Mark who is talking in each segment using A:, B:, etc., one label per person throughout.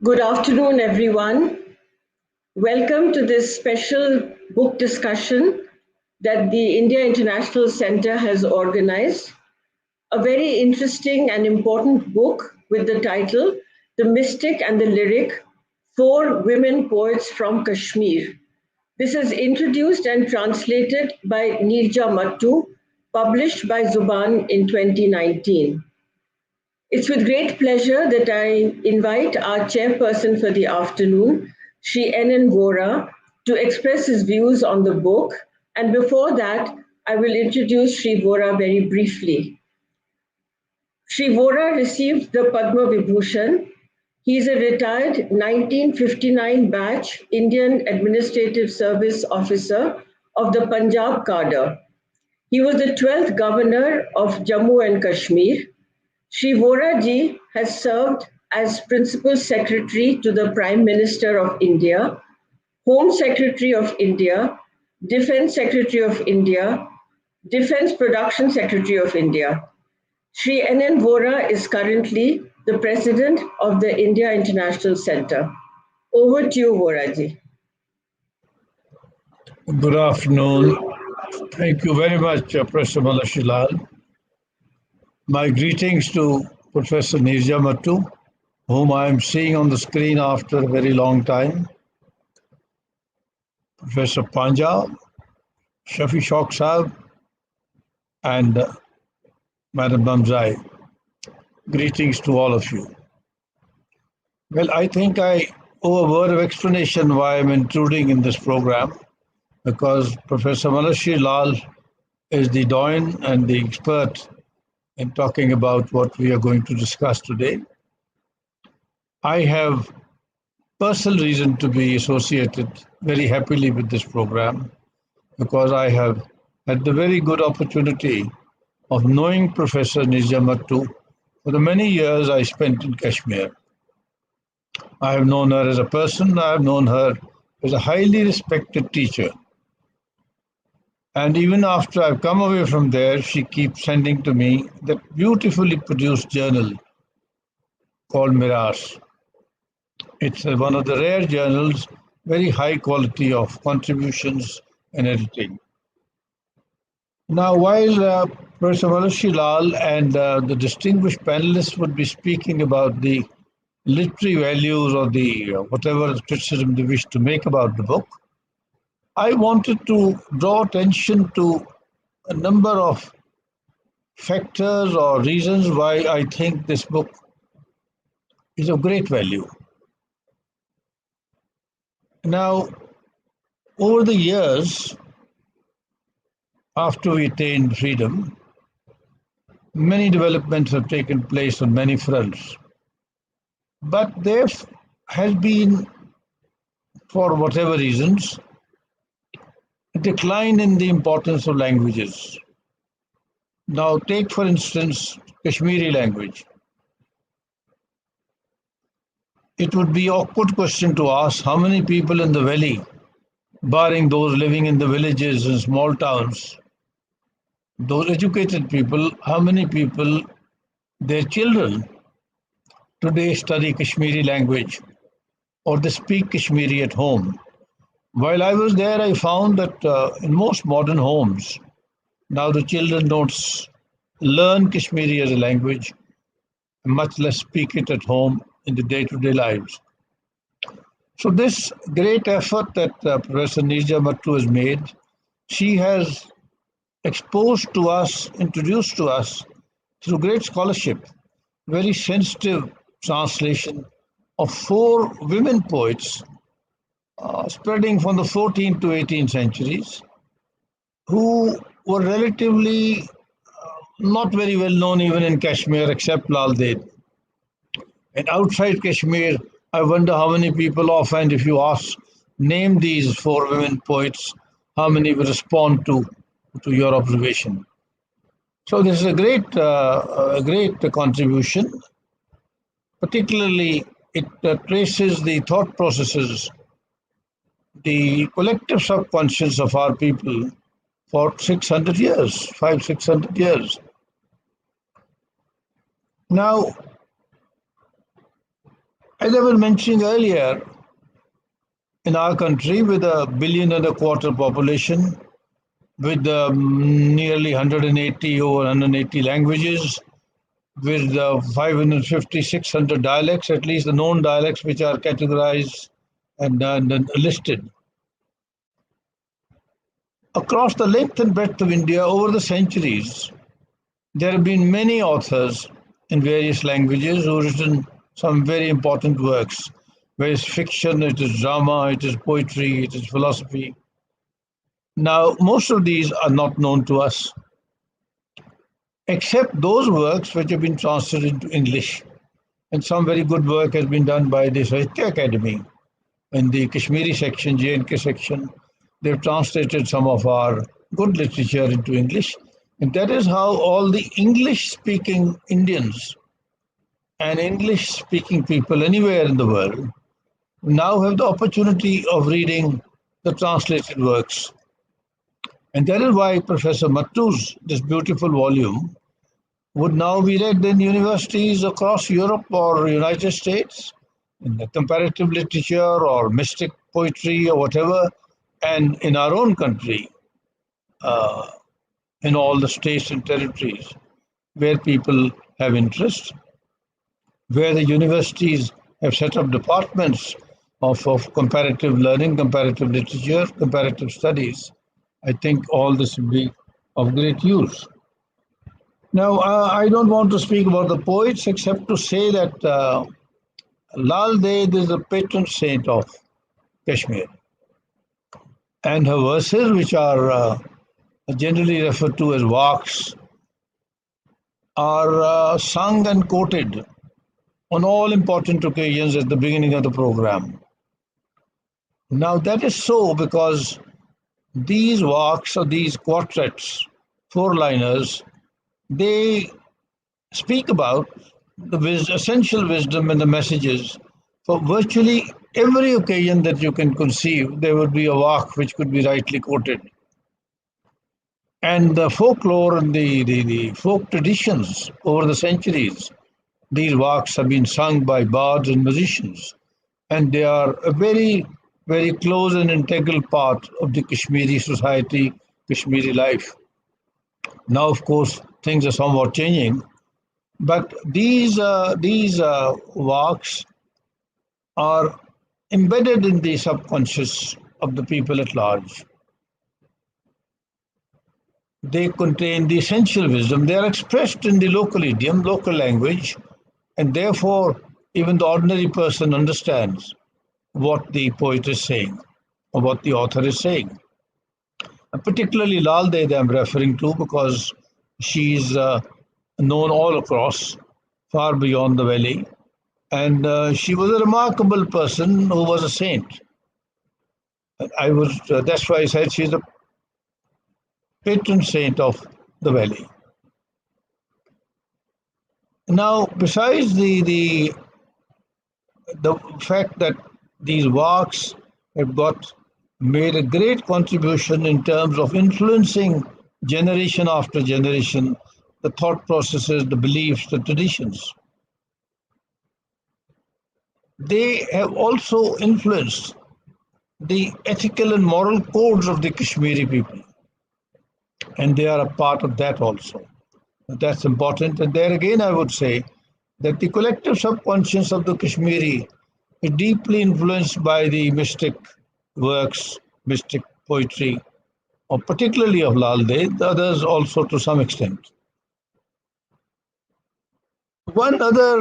A: Good afternoon, everyone. Welcome to this special book discussion that the India International Center has organized. A very interesting and important book with the title The Mystic and the Lyric, Four Women Poets from Kashmir. This is introduced and translated by Neerja Mattoo, published by Zuban in 2019. It's with great pleasure that I invite our chairperson for the afternoon, Shri Vohra, to express his views on the book. And before that, I will introduce Shri Vohra very briefly. Shri Vohra received the Padma Vibhushan. He is a retired 1959 batch Indian Administrative Service officer of the Punjab cadre. He was the 12th governor of Jammu and Kashmir. Shri Vohra ji has served as Principal Secretary to the Prime Minister of India, Home Secretary of India, Defence Secretary of India, Defence Production Secretary of India. Shri N. Vohra is currently the President of the India International Center. Over to you, Vohra ji.
B: Good afternoon. Thank you very much, Professor Malashri. My greetings to Professor Neerja Mattoo, whom I am seeing on the screen after a very long time, Professor Panja, Shafi Shauq Sahib, and Madam Bamzai. Greetings to all of you. Well, I think I owe a word of explanation why I'm intruding in this program, because Professor Malashri is the doyen and the expert in talking about what we are going to discuss today. I have personal reason to be associated very happily with this program because I have had the very good opportunity of knowing Professor Neerja Mattoo for the many years I spent in Kashmir. I have known her as a person, I have known her as a highly respected teacher. And even after I've come away from there, she keeps sending to me that beautifully produced journal called Mirage. It's one of the rare journals, very high quality of contributions and editing. Now, while Professor Malashri and the distinguished panelists would be speaking about the literary values or the whatever criticism they wish to make about the book, I wanted to draw attention to a number of factors or reasons why I think this book is of great value. Now, over the years, after we attained freedom, many developments have taken place on many fronts. But there has been, for whatever reasons, a decline in the importance of languages. Now, take for instance Kashmiri language. It would be an awkward question to ask how many people in the valley, barring those living in the villages and small towns, those educated people, how many people, their children, today study Kashmiri language or they speak Kashmiri at home. While I was there, I found that in most modern homes, now the children don't learn Kashmiri as a language, much less speak it at home in the day-to-day lives. So this great effort that Professor Neerja Mattoo has made, she has exposed to us, introduced to us through great scholarship, very sensitive translation of four women poets spreading from the 14th to 18th centuries, who were relatively not very well known even in Kashmir except Lal Ded. And outside Kashmir, I wonder how many people offhand, if you ask, name these four women poets, how many will respond to your observation. So this is a great contribution. Particularly, it traces the thought processes, the collective subconscious of our people for 600 years, 500-600 years. Now, As I was mentioning earlier, in our country with a 1.25 billion population, with nearly 180 over 180 languages, with 550, 600 dialects, at least the known dialects which are categorized and listed. Across the length and breadth of India over the centuries, there have been many authors in various languages who have written some very important works, whether it's fiction, it is drama, it is poetry, it is philosophy. Now, most of these are not known to us, except those works which have been translated into English. And some very good work has been done by the Sahitya Academy in the Kashmiri section, J&K section. They've translated some of our good literature into English. And that is how all the English-speaking Indians and English-speaking people anywhere in the world now have the opportunity of reading the translated works. And that is why Professor Mattoo's this beautiful volume would now be read in universities across Europe or United States, in the comparative literature or mystic poetry or whatever, and in our own country, uh, in all the states and territories where people have interest, where the universities have set up departments of comparative learning, comparative literature, comparative studies. I think all this will be of great use. Now, I don't want to speak about the poets except to say that Lal Ded is the patron saint of Kashmir. And her verses, which are generally referred to as waqs, are sung and quoted on all important occasions at the beginning of the program. Now, that is so because these waqs or these quartets, four-liners, they speak about the essential wisdom and the messages for virtually every occasion that you can conceive. There would be a waq which could be rightly quoted. And the folklore and the folk traditions over the centuries, these waqs have been sung by bards and musicians, and they are a very, very close and integral part of the Kashmiri society, Kashmiri life. Now, of course, things are somewhat changing, but these waqs are embedded in the subconscious of the people at large. They contain the essential wisdom. They are expressed in the local idiom, local language, and therefore even the ordinary person understands what the poet is saying or what the author is saying. And particularly Lal Ded I'm referring to because she is known all across, far beyond the valley. And she was a remarkable person who was a saint. That's why I said she's a patron saint of the valley. Now, besides the fact that these waqs have made a great contribution in terms of influencing generation after generation, the thought processes, the beliefs, the traditions. They have also influenced the ethical and moral codes of the Kashmiri people. And they are a part of that also. That's important. And there again, I would say that the collective subconscious of the Kashmiri is deeply influenced by the mystic works, mystic poetry, or particularly of Lal Ded, the others also to some extent. One other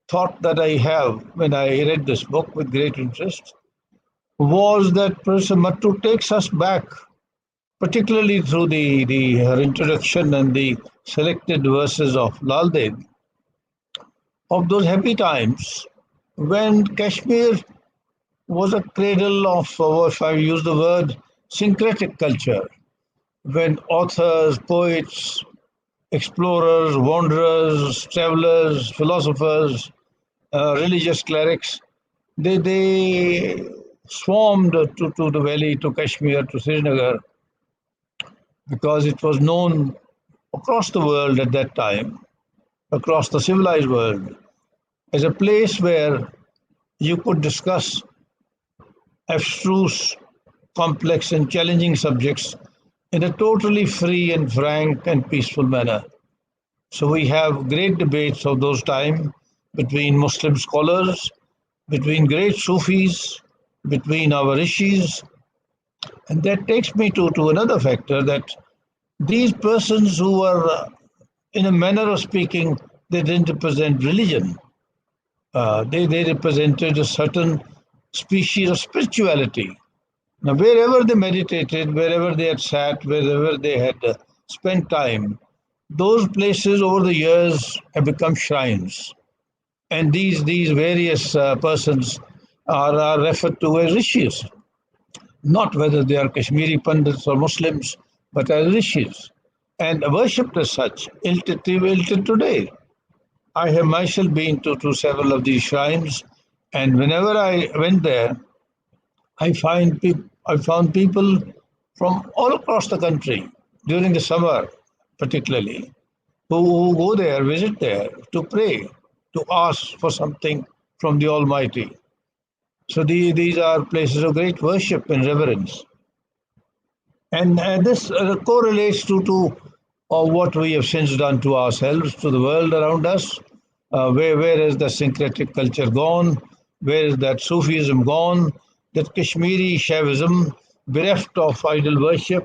B: thought that I have when I read this book with great interest was that Professor Mattoo takes us back, particularly through her introduction and the selected verses of Lal Ded, of those happy times when Kashmir was a cradle of, if I use the word, syncretic culture, when authors, poets, explorers, wanderers, travelers, philosophers, religious clerics, they swarmed to the valley, to Kashmir, to Srinagar, because it was known across the world at that time, across the civilized world, as a place where you could discuss abstruse, complex, and challenging subjects in a totally free and frank and peaceful manner. So we have great debates of those time between Muslim scholars, between great Sufis, between our rishis, and that takes me to another factor that these persons who were, in a manner of speaking, they didn't represent religion. They represented a certain species of spirituality. Now, wherever they meditated, wherever they had sat, wherever they had spent time, those places over the years have become shrines. And these various persons are referred to as rishis, not whether they are Kashmiri Pandits or Muslims, but as rishis, and worshipped as such, till today. I have myself been to several of these shrines, and whenever I went there, I found people from all across the country during the summer, particularly, who go there, visit there to pray, to ask for something from the Almighty. So these are places of great worship and reverence. And this correlates to what we have since done to ourselves, to the world around us. Where is the syncretic culture gone? Where is that Sufism gone? That Kashmiri Shaivism, bereft of idol worship,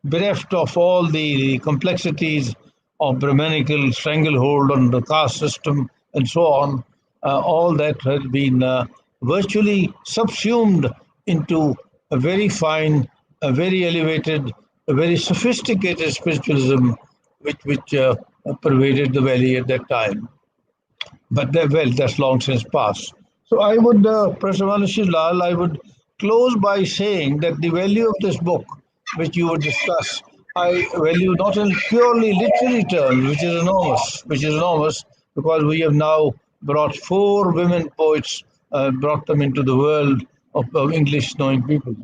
B: bereft of all the complexities of Brahmanical stranglehold on the caste system and so on, all that has been virtually subsumed into a very fine, a very elevated, a very sophisticated spiritualism which pervaded the valley at that time. But well, that's long since passed. So I would, Professor Malashri Lal, I would close by saying that the value of this book, which you would discuss, I value not in purely literary terms, which is enormous, because we have now brought four women poets, brought them into the world of English-knowing people,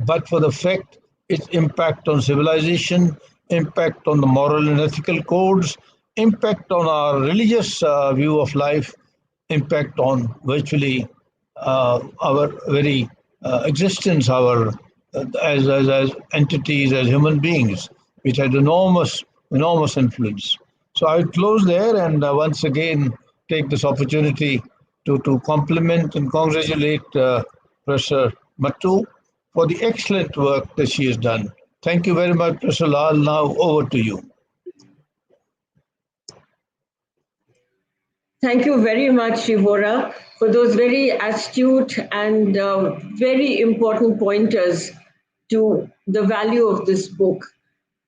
B: but for the fact its impact on civilization, impact on the moral and ethical codes, impact on our religious view of life, impact on virtually our very existence, our as entities, as human beings, which had enormous influence. So I would close there and once again take this opportunity to compliment and congratulate Professor Mattoo for the excellent work that she has done. Thank you very much, Professor Lal. Now over to you.
A: Thank you very much, Vohra, for those very astute and very important pointers to the value of this book.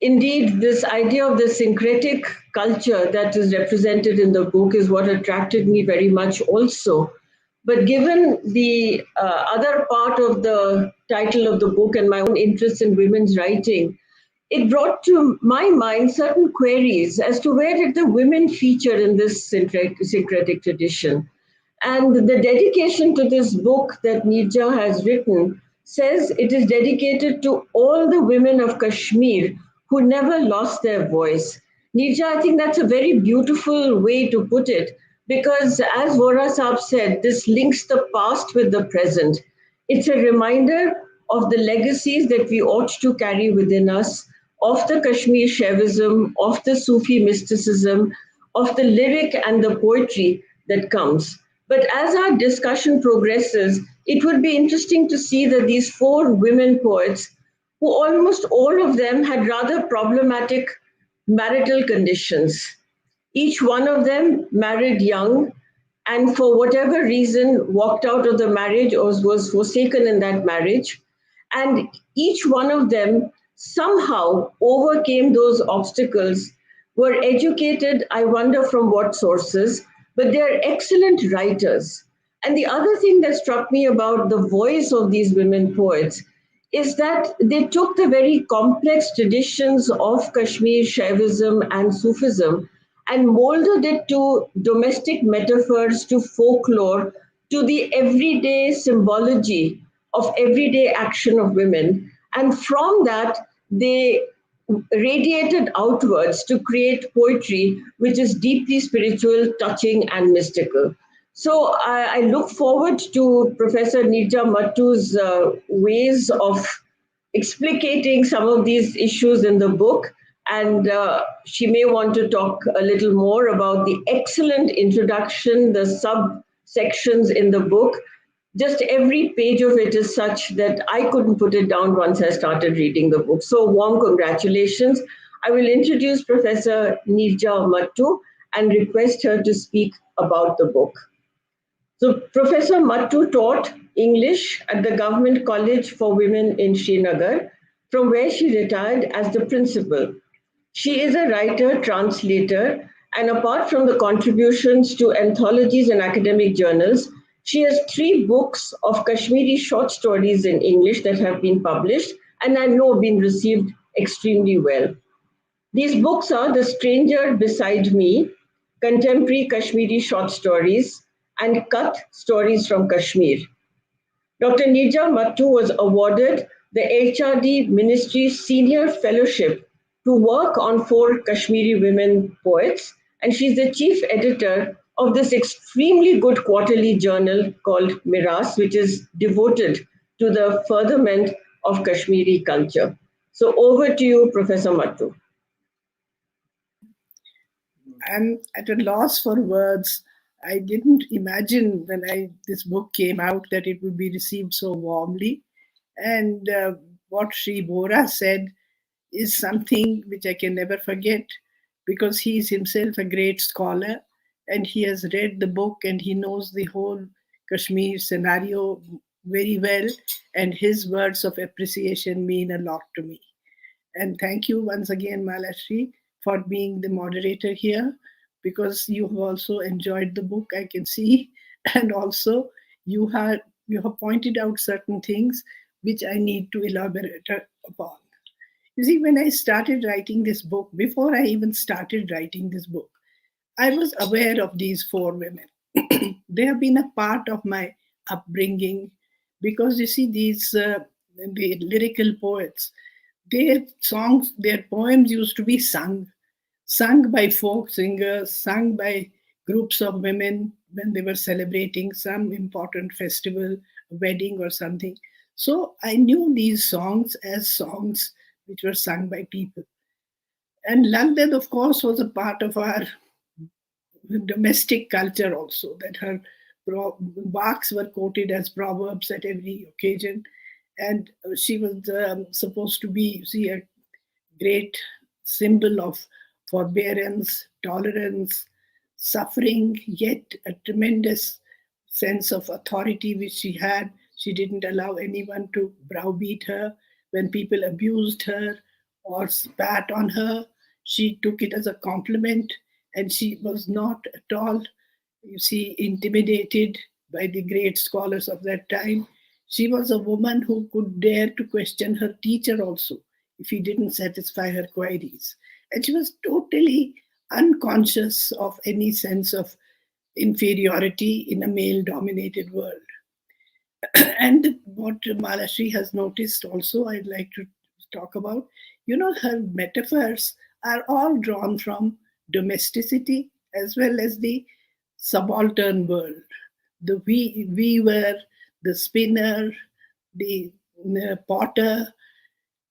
A: Indeed, this idea of the syncretic culture that is represented in the book is what attracted me very much also. But given the other part of the title of the book and my own interest in women's writing, it brought to my mind certain queries as to where did the women feature in this syncretic tradition. And the dedication to this book that Neerja has written says it is dedicated to all the women of Kashmir who never lost their voice. Neerja, I think that's a very beautiful way to put it because, as Vohra Saab said, this links the past with the present. It's a reminder of the legacies that we ought to carry within us, of the Kashmir Shaivism, of the Sufi mysticism, of the lyric and the poetry that comes. But as our discussion progresses, it would be interesting to see that these four women poets, who almost all of them had rather problematic marital conditions, each one of them married young and for whatever reason walked out of the marriage or was forsaken in that marriage. And each one of them somehow overcame those obstacles, were educated, I wonder from what sources, but they're excellent writers. And the other thing that struck me about the voice of these women poets is that they took the very complex traditions of Kashmir Shaivism and Sufism and molded it to domestic metaphors, to folklore, to the everyday symbology of everyday action of women. And from that, they radiated outwards to create poetry which is deeply spiritual, touching, and mystical. So I look forward to Professor Neerja Mattoo's ways of explicating some of these issues in the book. And she may want to talk a little more about the excellent introduction, the subsections in the book. Just every page of it is such that I couldn't put it down once I started reading the book. So, warm congratulations. I will introduce Professor Neerja Mattoo and request her to speak about the book. So, Professor Mattoo taught English at the Government College for Women in Srinagar, from where she retired as the principal. She is a writer, translator, and apart from the contributions to anthologies and academic journals, she has 3 books of Kashmiri short stories in English that have been published and I know been received extremely well. These books are The Stranger Beside Me, Contemporary Kashmiri Short Stories, and Cut Stories from Kashmir. Dr. Neerja Mattoo was awarded the HRD Ministry Senior Fellowship to work on 4 Kashmiri women poets, and she's the chief editor of this extremely good quarterly journal called Miras, which is devoted to the furtherment of Kashmiri culture. So over to you, Professor Mattoo.
C: I'm at a loss for words. I didn't imagine when this book came out that it would be received so warmly. And what Shri Vohra said is something which I can never forget, because he is himself a great scholar and he has read the book and he knows the whole Kashmir scenario very well, and his words of appreciation mean a lot to me. And thank you once again, Malashri, for being the moderator here, because you have also enjoyed the book, I can see, and also you have pointed out certain things which I need to elaborate upon. You see, when I started writing this book, before I even started writing this book, I was aware of these 4 women. They have been a part of my upbringing, because you see, the lyrical poets, their songs, their poems used to be sung by folk singers, sung by groups of women when they were celebrating some important festival, wedding or something. So I knew these songs as songs which were sung by people. And Lal Ded, of course, was a part of our domestic culture also, that her barks were quoted as proverbs at every occasion. And she was supposed to be, a great symbol of forbearance, tolerance, suffering, yet a tremendous sense of authority which she had. She didn't allow anyone to browbeat her. When people abused her or spat on her, she took it as a compliment, and she was not at all, intimidated by the great scholars of that time. She was a woman who could dare to question her teacher also if he didn't satisfy her queries. And she was totally unconscious of any sense of inferiority in a male-dominated world. And what Malashri has noticed also, I'd like to talk about, her metaphors are all drawn from domesticity as well as the subaltern world. The weaver, the spinner, the potter,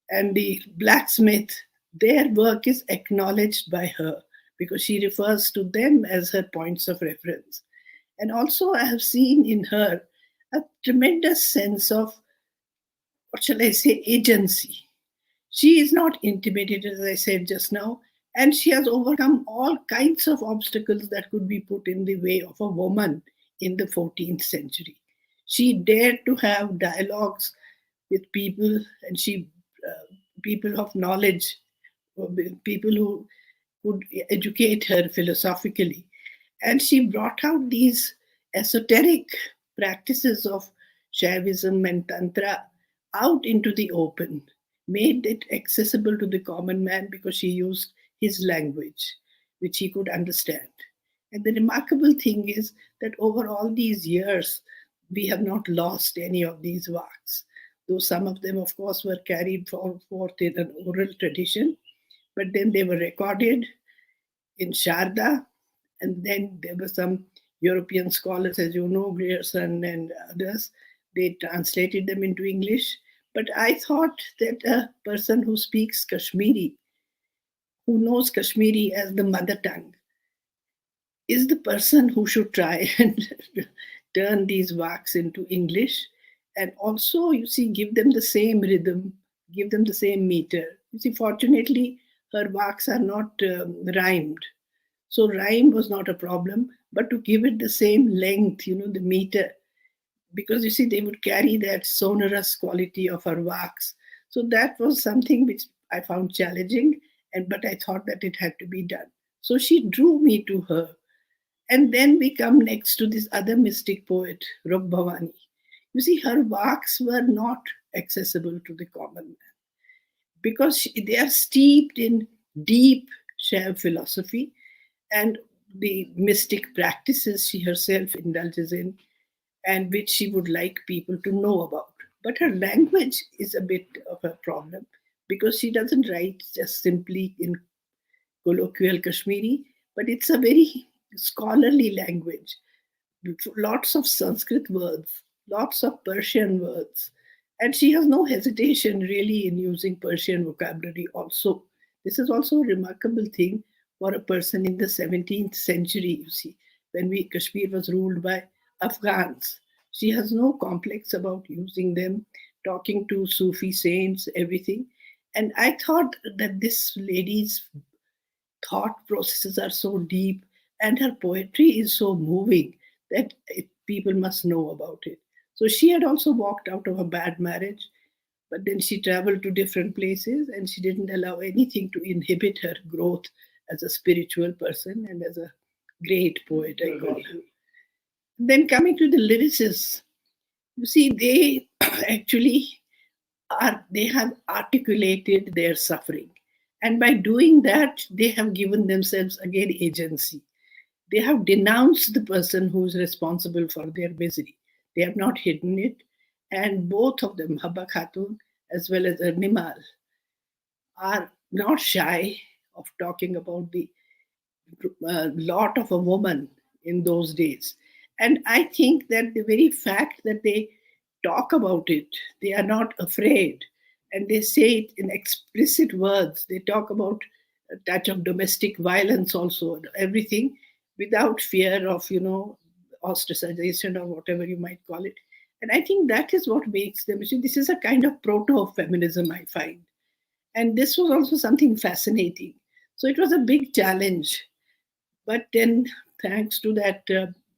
C: and the blacksmith, their work is acknowledged by her because she refers to them as her points of reference. And also, I have seen in her a tremendous sense of, what shall I say, agency. She is not intimidated, as I said just now, and she has overcome all kinds of obstacles that could be put in the way of a woman in the 14th century. She dared to have dialogues with people, and people of knowledge, people who could educate her philosophically. And she brought out these esoteric practices of Shaivism and Tantra out into the open, made it accessible to the common man because she used his language, which he could understand. And the remarkable thing is that over all these years, we have not lost any of these works, though some of them, of course, were carried forth in an oral tradition. but then they were recorded in Sharda, and then there were some European scholars, as you know, Grierson and others, they translated them into English. But I thought that a person who speaks Kashmiri, who knows Kashmiri as the mother tongue, is the person who should try and turn these works into English. And also, you see, give them the same rhythm, give them the same meter. You see, fortunately, her works are not rhymed. So rhyme was not a problem, but to give it the same length, the meter, because you see, they would carry that sonorous quality of her works. So that was something which I found challenging, but I thought that it had to be done. So she drew me to her. And then we come next to this other mystic poet, Rupa Bhavani. You see, her works were not accessible to the common man because they are steeped in deep Shaiv philosophy and the mystic practices she herself indulges in and which she would like people to know about. But her language is a bit of a problem because she doesn't write just simply in colloquial Kashmiri, but it's a very scholarly language. Lots of Sanskrit words, lots of Persian words. And she has no hesitation really in using Persian vocabulary also. This is also a remarkable thing for a person in the 17th century, you see, when Kashmir was ruled by Afghans. She has no complex about using them, talking to Sufi saints, everything. And I thought that this lady's thought processes are so deep and her poetry is so moving that people must know about it. So she had also walked out of a bad marriage, but then she traveled to different places and she didn't allow anything to inhibit her growth as a spiritual person and as a great poet, I call her. Then coming to the lyricists, you see, they actually they have articulated their suffering. And by doing that, they have given themselves again agency. They have denounced the person who is responsible for their misery. They have not hidden it. And both of them, Habba Khatun as well as Arnimal, are not shy of talking about the lot of a woman in those days. And I think that the very fact that they talk about it, they are not afraid, and they say it in explicit words. They talk about a touch of domestic violence also, everything without fear of, ostracization or whatever you might call it. And I think that is what makes them, see, this is a kind of proto-feminism, I find. And this was also something fascinating. So it was a big challenge. But then, thanks to that,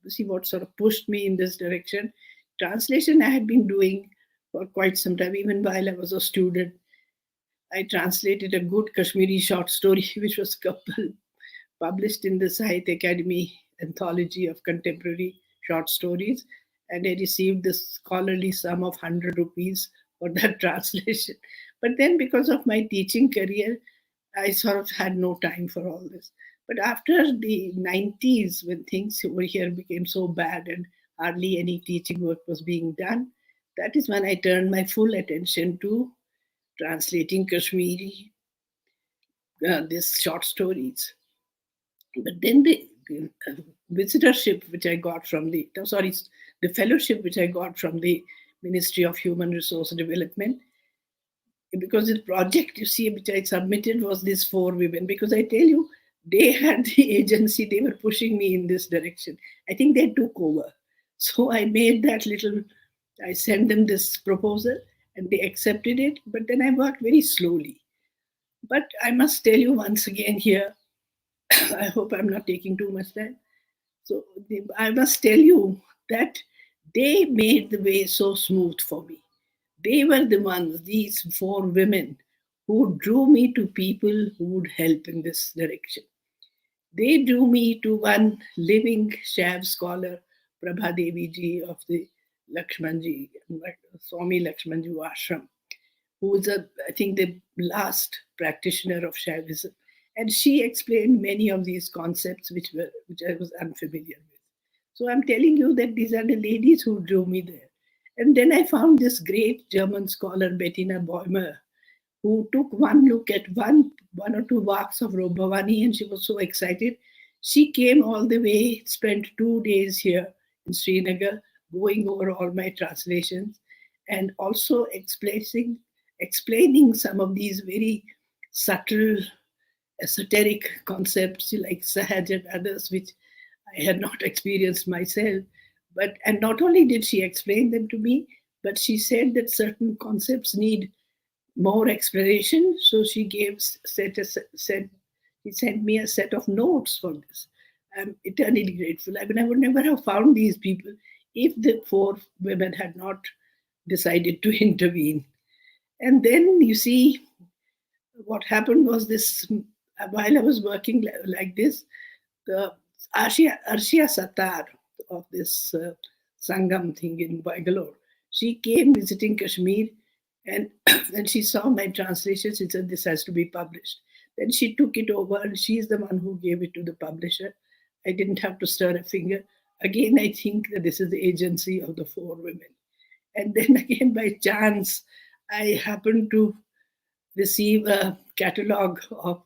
C: see what sort of pushed me in this direction. Translation I had been doing for quite some time, even while I was a student. I translated a good Kashmiri short story, which was published in the Sahitya Academy anthology of contemporary short stories. And I received this scholarly sum of 100 rupees for that translation. But then, because of my teaching career, I sort of had no time for all this. But after the 90s, when things over here became so bad and hardly any teaching work was being done, that is when I turned my full attention to translating Kashmiri, these short stories. But then the visitorship which I got from the fellowship which I got from the Ministry of Human Resource Development, because the project, you see, which I submitted was these 4 women, because I tell you, they had the agency, they were pushing me in this direction. I think they took over. So I made that I sent them this proposal and they accepted it, but then I worked very slowly. But I must tell you once again here, I hope I'm not taking too much time. So I must tell you that they made the way so smooth for me. They were the ones, these 4 women, who drew me to people who would help in this direction. They drew me to one living Shaiv scholar, Prabha Devi ji of the Lakshmanji, Swami Lakshmanji Ashram, who is, I think, the last practitioner of Shaivism. And she explained many of these concepts which I was unfamiliar with. So I'm telling you that these are the ladies who drew me there. And then I found this great German scholar, Bettina Bäumer, who took one look at one or two works of Rupa Bhavani, and she was so excited. She came all the way, spent 2 days here in Srinagar, going over all my translations, and also explaining some of these very subtle, esoteric concepts like Sahaj and others, which I had not experienced myself. And not only did she explain them to me, but she said that certain concepts need more explanation. So she she sent me a set of notes for this. I'm eternally grateful. I mean, I would never have found these people if the four women had not decided to intervene. And then you see, what happened was this: while I was working like this, the Arshia Sattar of this Sangam thing in Bangalore, she came visiting Kashmir, and when she saw my translation, she said, "This has to be published." Then she took it over, and she's the one who gave it to the publisher. I didn't have to stir a finger. Again, I think that this is the agency of the four women. And then again, by chance, I happened to receive a catalogue of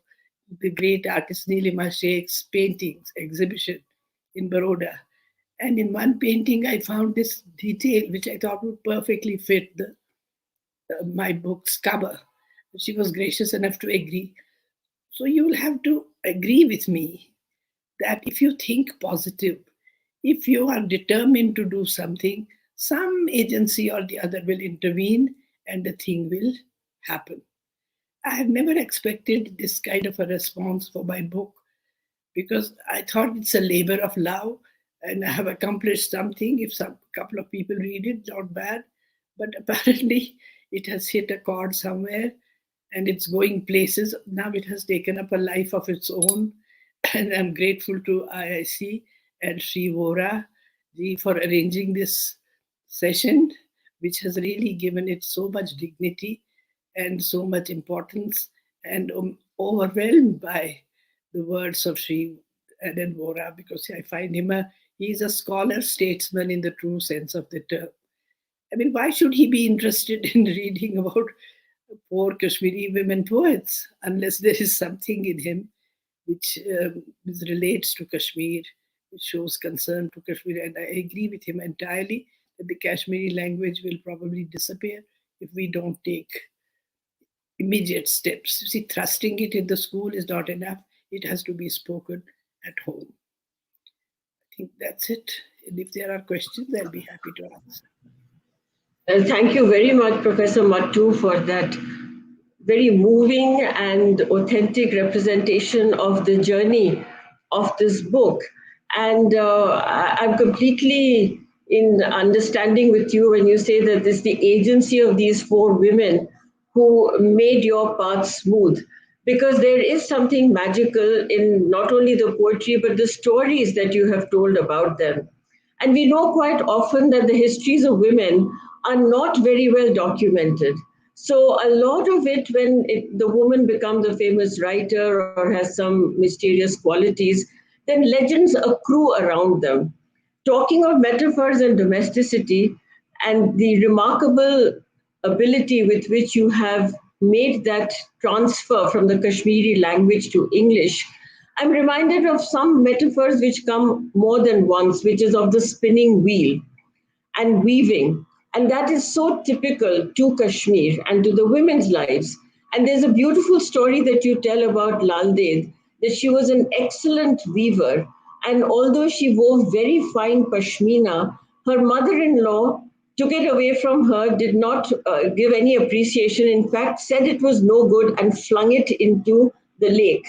C: the great artist Neelima Sheikh's paintings exhibition in Baroda. And in one painting, I found this detail which I thought would perfectly fit my book's cover. She was gracious enough to agree. So you will have to agree with me that if you think positive, if you are determined to do something, some agency or the other will intervene and the thing will happen. I have never expected this kind of a response for my book because I thought it's a labor of love and I have accomplished something. If some couple of people read it, not bad. But apparently it has hit a chord somewhere and it's going places. Now it has taken up a life of its own. And I'm grateful to IIC and Shri Vohra for arranging this session, which has really given it so much dignity and so much importance, and overwhelmed by the words of Shri and Vohra, because I find he's a scholar statesman in the true sense of the term. I mean, why should he be interested in reading about poor Kashmiri women poets unless there is something in him which relates to Kashmir, which shows concern to Kashmir? And I agree with him entirely that the Kashmiri language will probably disappear if we don't take immediate steps. See, thrusting it in the school is not enough. It has to be spoken at home. I think that's it. And if there are questions, I'll be happy to answer.
A: Well, thank you very much, Professor Mattoo, for that very moving and authentic representation of the journey of this book. And I'm completely in understanding with you when you say that it's the agency of these four women who made your path smooth. Because there is something magical in not only the poetry, but the stories that you have told about them. And we know quite often that the histories of women are not very well documented. So a lot of it, when the woman becomes a famous writer or has some mysterious qualities, then legends accrue around them. Talking of metaphors and domesticity and the remarkable ability with which you have made that transfer from the Kashmiri language to English, I'm reminded of some metaphors which come more than once, which is of the spinning wheel and weaving. And that is so typical to Kashmir and to the women's lives. And there's a beautiful story that you tell about Lal Ded, that she was an excellent weaver. And although she wove very fine pashmina, her mother-in-law took it away from her, did not give any appreciation, in fact, said it was no good and flung it into the lake.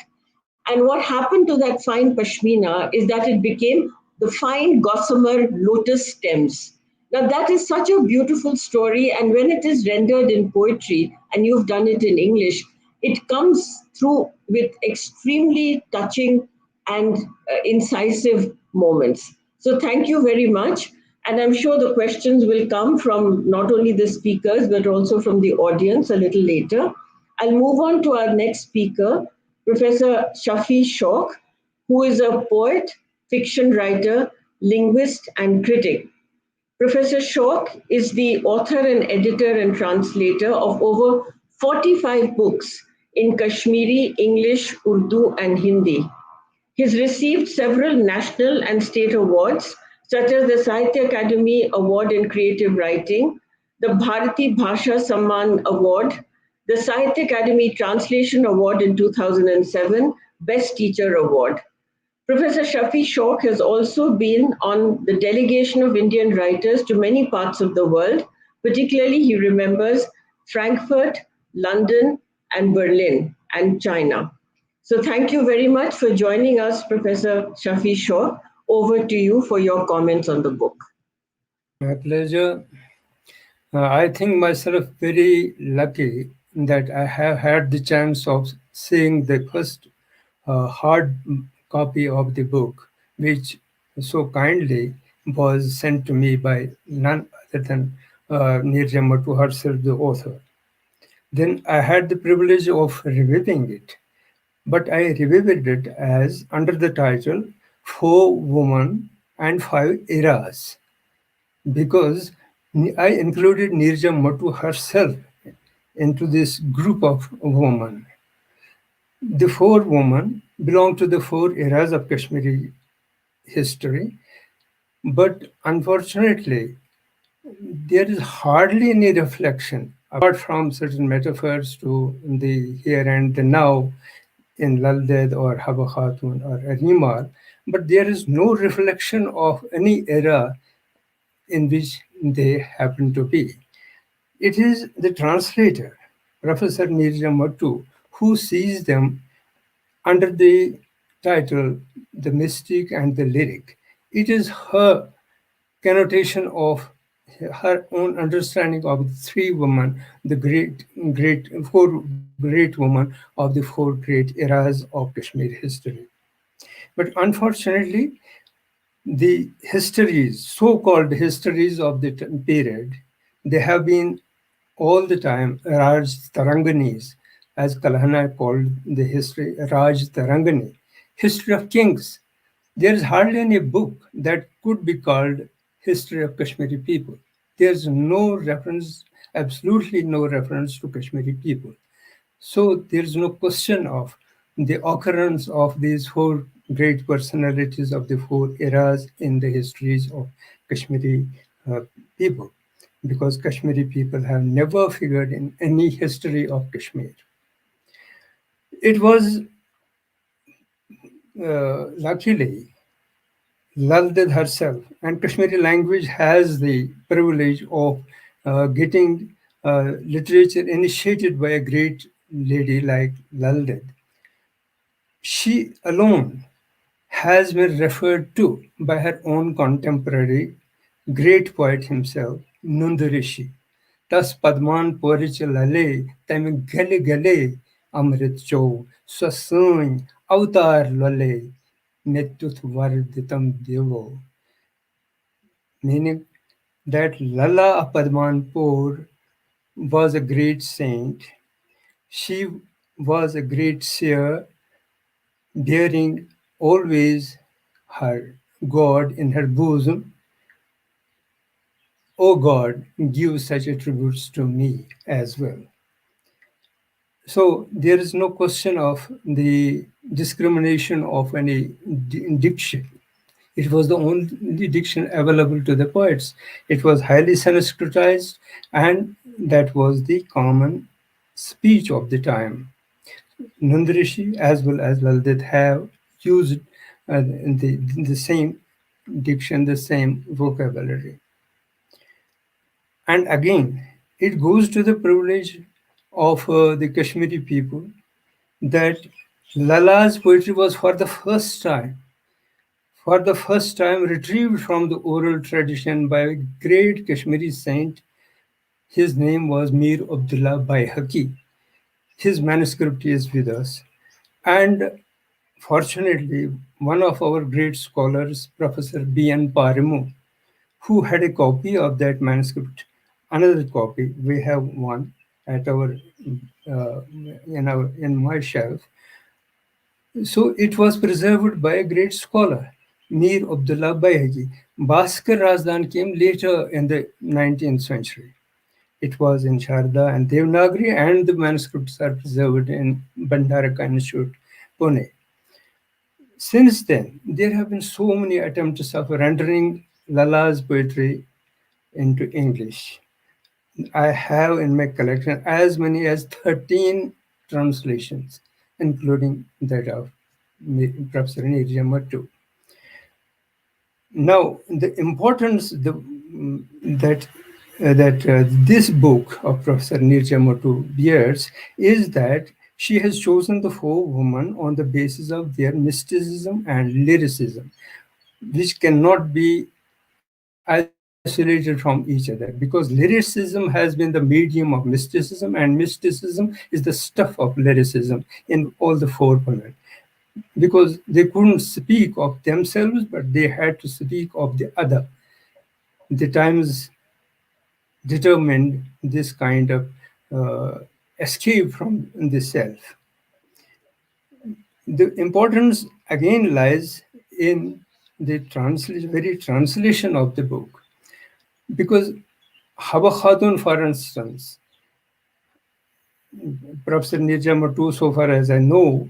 A: And what happened to that fine pashmina is that it became the fine gossamer lotus stems. Now, that is such a beautiful story. And when it is rendered in poetry, and you've done it in English, it comes through with extremely touching and incisive moments. So thank you very much. And I'm sure the questions will come from not only the speakers, but also from the audience a little later. I'll move on to our next speaker, Professor Shafi Shauq, who is a poet, fiction writer, linguist, and critic. Professor Shauq is the author and editor and translator of over 45 books in Kashmiri, English, Urdu, and Hindi. He's received several national and state awards, such as the Sahitya Academy Award in Creative Writing, the Bharati Bhasha Samman Award, the Sahitya Academy Translation Award in 2007, Best Teacher Award. Professor Shafi Shauq has also been on the delegation of Indian writers to many parts of the world. Particularly, he remembers Frankfurt, London, and Berlin, and China. So thank you very much for joining us, Professor Shafi Shauq. Over to you for your comments on the book.
D: My pleasure. I think myself very lucky that I have had the chance of seeing the first hard copy of the book, which so kindly was sent to me by none other than Neerja Mattoo herself, the author. Then I had the privilege of reviewing it, but I reviewed it as under the title Four Women and Five Eras, because I included Neerja Mattoo herself into this group of women. The four women belong to the four eras of Kashmiri history, but unfortunately, there is hardly any reflection apart from certain metaphors to the here and the now in Lal Ded or Habba Khatun or Arnimal, but there is no reflection of any era in which they happen to be. It is the translator, Professor Neerja Mattoo, who sees them under the title The Mystic and the Lyric. It is her connotation of her own understanding of the three women, the four great women of the four great eras of Kashmir history. But unfortunately, the histories, so-called histories of the period, they have been all the time Raj Taranganis, as Kalhana called the history Raj Tarangani, history of kings. There is hardly any book that could be called history of Kashmiri people. There's no reference, absolutely no reference to Kashmiri people. So there's no question of the occurrence of these four great personalities of the four eras in the histories of Kashmiri uh, people, because Kashmiri people have never figured in any history of Kashmir. It was luckily Lal Ded herself, and Kashmiri language has the privilege of getting literature initiated by a great lady like Lal Ded. She alone has been referred to by her own contemporary, great poet himself, Nundarishi. Tas Padman Poricha Lale, Time Gale Gale, Amrit Chow, Swasun, Avatar Lale, Netut Varditam Devo. Meaning that Lala Padmanpur was a great saint. She was a great seer, bearing always her God in her bosom. O God, give such attributes to me as well. So there is no question of the discrimination of any diction. It was the only diction available to the poets. It was highly Sanskritized, and that was the common speech of the time. Nandrishi as well as Lal Ded have used the same diction, the same vocabulary. And again, it goes to the privilege of the Kashmiri people that Lala's poetry was for the first time retrieved from the oral tradition by a great Kashmiri saint. His name was Mir Abdullah Baihaqi. His manuscript is with us. And fortunately, one of our great scholars, Professor B.N. Parimu, who had a copy of that manuscript, another copy, we have one at our in my shelf. So it was preserved by a great scholar, Mir Abdullah Baihaqi. Bhaskar Razdan came later in the 19th century. It was in Sharda and Devanagari, and the manuscripts are preserved in Bhandaraka Institute, Pune. Since then, there have been so many attempts of rendering Lala's poetry into English. I have in my collection as many as 13 translations, including that of Professor Neerja Mattoo. Now, the importance that this book of Professor Neerja Mattoo bears is that she has chosen the four women on the basis of their mysticism and lyricism, which cannot be isolated from each other, because lyricism has been the medium of mysticism, and mysticism is the stuff of lyricism in all the four women, because they couldn't speak of themselves, but they had to speak of the other. The times determined this kind of escape from the self. The importance again lies in the very translation of the book, because Habba Khatun, for instance, Professor Neerja Mattoo, so far as I know,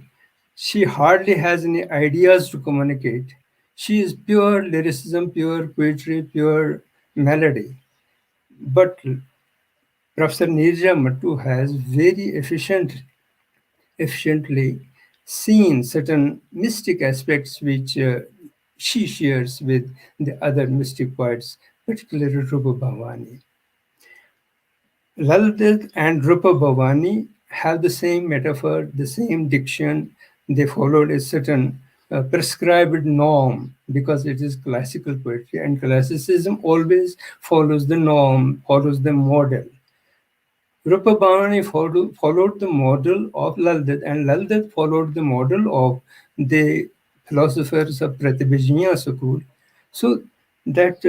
D: she hardly has any ideas to communicate. She is pure lyricism, pure poetry, pure melody. But Professor Neerja Mattoo has very efficiently seen certain mystic aspects which she shares with the other mystic poets, particularly Rupa Bhavani. Lal Ded and Rupa Bhavani have the same metaphor, the same diction. They followed a certain prescribed norm because it is classical poetry, and classicism always follows the norm, follows the model. Rupa Bhavani followed the model of Lal Ded, and Lal Ded followed the model of the philosophers of Pratibhajiya school. So that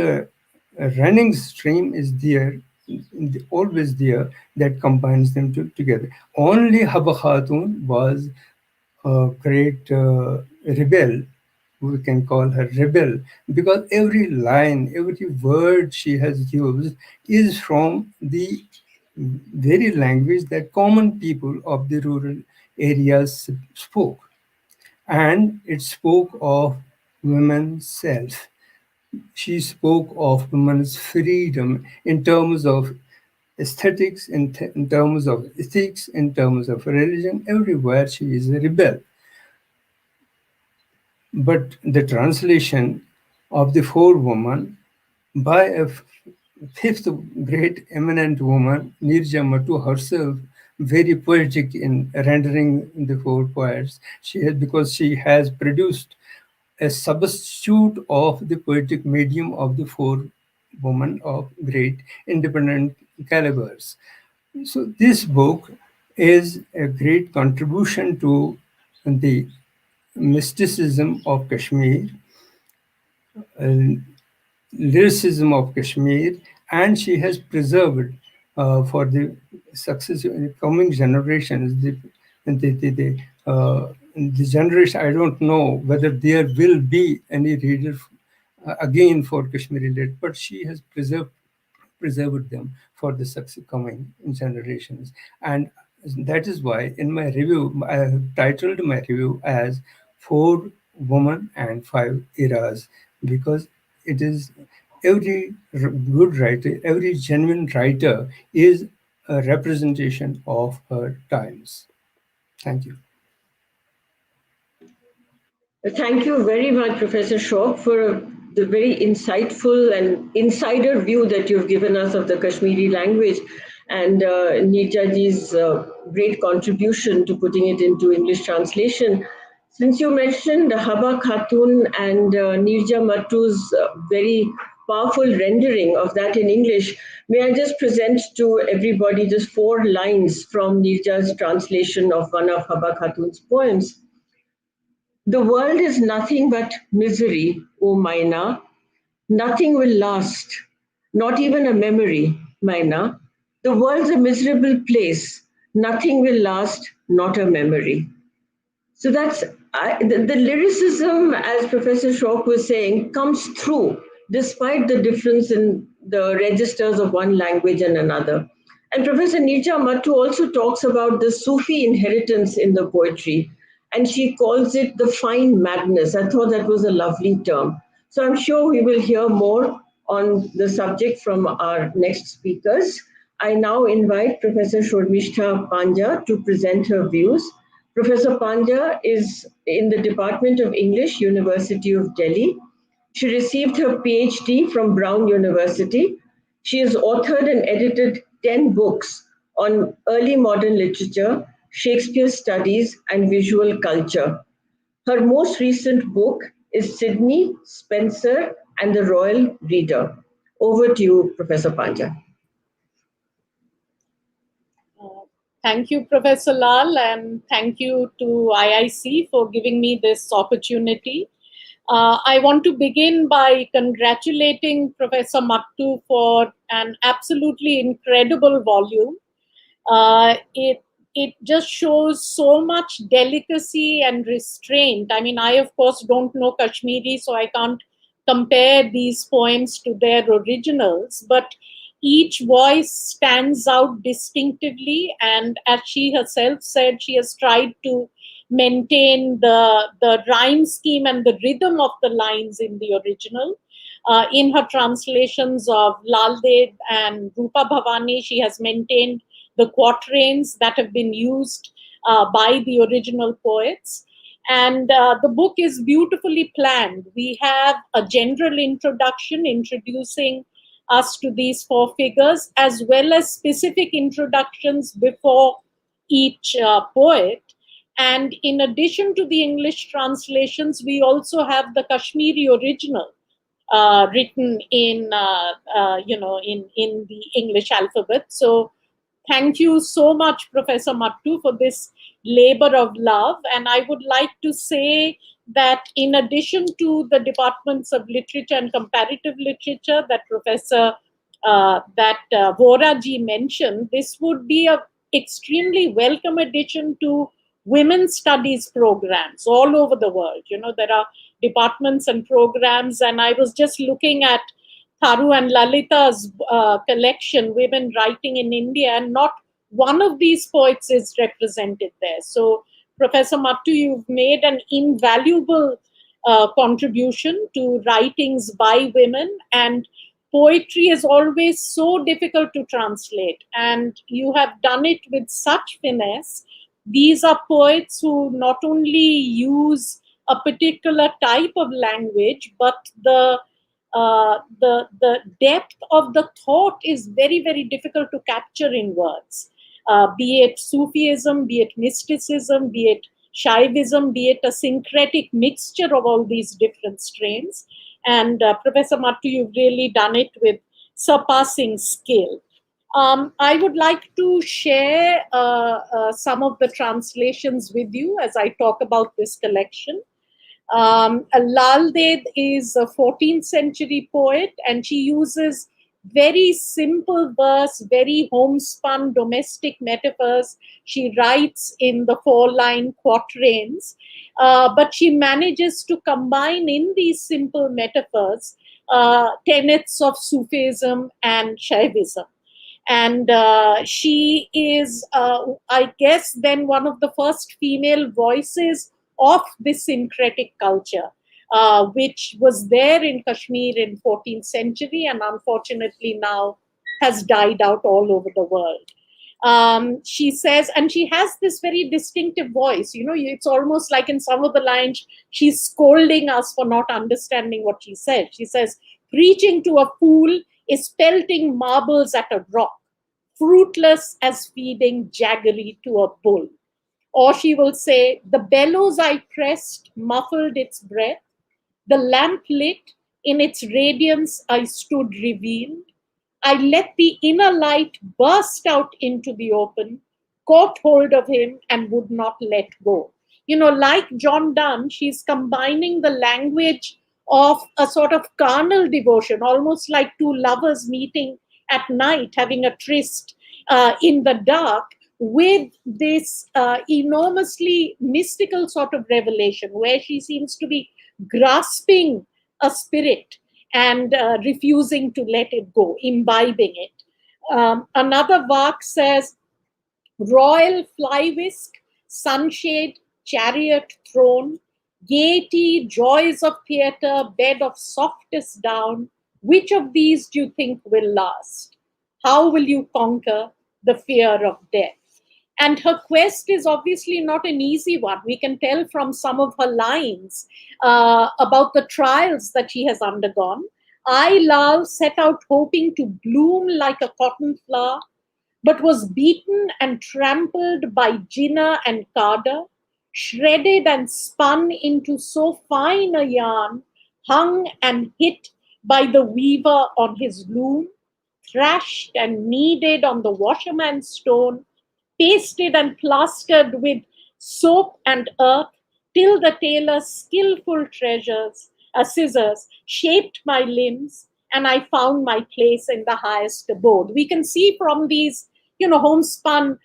D: running stream is there, always there, that combines them together. Only Habba Khatun was a great rebel. We can call her rebel, because every line, every word she has used is from the very language that common people of the rural areas spoke. And it spoke of women's self. She spoke of women's freedom in terms of aesthetics, in terms of ethics, in terms of religion. Everywhere she is a rebel. But the translation of the four women by a fifth great eminent woman, Neerja Mattoo herself, very poetic in rendering the four poets. Because she has produced a substitute of the poetic medium of the four women of great independent calibers. So this book is a great contribution to the mysticism of Kashmir, lyricism of Kashmir, and she has preserved for the successive coming generations, the generation. I don't know whether there will be any reader again for Kashmiri lit, but she has preserved them for the coming generations. And that is why in my review, I have titled my review as Four Women and Five Eras, because it is every good writer, every genuine writer is a representation of her times. Thank you.
A: Thank you very much, Professor Shauq, for the very insightful and insider view that you've given us of the Kashmiri language, and Neerja ji's great contribution to putting it into English translation. Since you mentioned Habba Khatun and Neerja Mattoo's very powerful rendering of that in English, may I just present to everybody just 4 lines from Neerja's translation of one of Habba Khatun's poems. The world is nothing but misery, O Maina. Nothing will last, not even a memory, Maina. The world's a miserable place. Nothing will last, not a memory. So that's the lyricism, as Professor Shauq was saying, comes through despite the difference in the registers of one language and another. And Professor Neerja Mattoo also talks about the Sufi inheritance in the poetry, and she calls it the fine madness. I thought that was a lovely term. So I'm sure we will hear more on the subject from our next speakers. I now invite Professor Shormishtha Panja to present her views. Professor Panja is in the Department of English, University of Delhi. She received her PhD from Brown University. She has authored and edited 10 books on early modern literature, Shakespeare studies, and visual culture. Her most recent book is Sydney, Spencer, and the Royal Reader. Over to you, Professor Panja.
E: Thank you, Professor Lal, and thank you to IIC for giving me this opportunity. I want to begin by congratulating Professor Mattoo for an absolutely incredible volume. It just shows so much delicacy and restraint. I mean, I of course don't know Kashmiri, so I can't compare these poems to their originals, but each voice stands out distinctively, and as she herself said, she has tried to maintain the rhyme scheme and the rhythm of the lines in the original. In her translations of Lal Ded and Rupa Bhavani, she has maintained the quatrains that have been used by the original poets. And the book is beautifully planned. We have a general introduction introducing us to these four figures, as well as specific introductions before each poet. And in addition to the English translations, we also have the Kashmiri original written in, in the English alphabet. So thank you so much, Professor Mattoo, for this labor of love. And I would like to say that in addition to the departments of literature and comparative literature that Professor Vohra ji mentioned, this would be an extremely welcome addition to women's studies programs all over the world. You know, there are departments and programs, and I was just looking at Tharu and Lalita's collection, Women Writing in India, and not one of these poets is represented there. So, Professor Mattoo, you've made an invaluable contribution to writings by women, and poetry is always so difficult to translate, and you have done it with such finesse. These are poets who not only use a particular type of language, but the depth of the thought is very, very difficult to capture in words. Be it Sufism, be it mysticism, be it Shaivism, be it a syncretic mixture of all these different strains. And Professor Mattoo, you've really done it with surpassing skill. I would like to share some of the translations with you as I talk about this collection. Lal Ded is a 14th century poet, and she uses very simple verse, very homespun domestic metaphors. She writes in the 4-line quatrains, but she manages to combine in these simple metaphors tenets of Sufism and Shaivism. And she is, I guess, then one of the first female voices of this syncretic culture, which was there in Kashmir in 14th century and unfortunately now has died out all over the world. She says, and she has this very distinctive voice, you know, it's almost like in some of the lines, she's scolding us for not understanding what she said. She says, preaching to a fool is pelting marbles at a rock, fruitless as feeding jaggery to a bull. Or she will say, the bellows I pressed muffled its breath, the lamp lit, in its radiance I stood revealed. I let the inner light burst out into the open, caught hold of him and would not let go. You know, like John Donne, she's combining the language of a sort of carnal devotion, almost like two lovers meeting at night, having a tryst in the dark, with this enormously mystical sort of revelation where she seems to be grasping a spirit and refusing to let it go, imbibing it. Another Vak says, royal fly whisk, sunshade, chariot throne, gaiety, joys of theatre, bed of softest down. Which of these do you think will last? How will you conquer the fear of death? And her quest is obviously not an easy one. We can tell from some of her lines about the trials that she has undergone. I, Lal, set out hoping to bloom like a cotton flower, but was beaten and trampled by Jinnah and Kada, shredded and spun into so fine a yarn, hung and hit by the weaver on his loom, thrashed and kneaded on the washerman's stone, pasted and plastered with soap and earth, till the tailor's skillful scissors shaped my limbs, and I found my place in the highest abode. We can see from these, homespun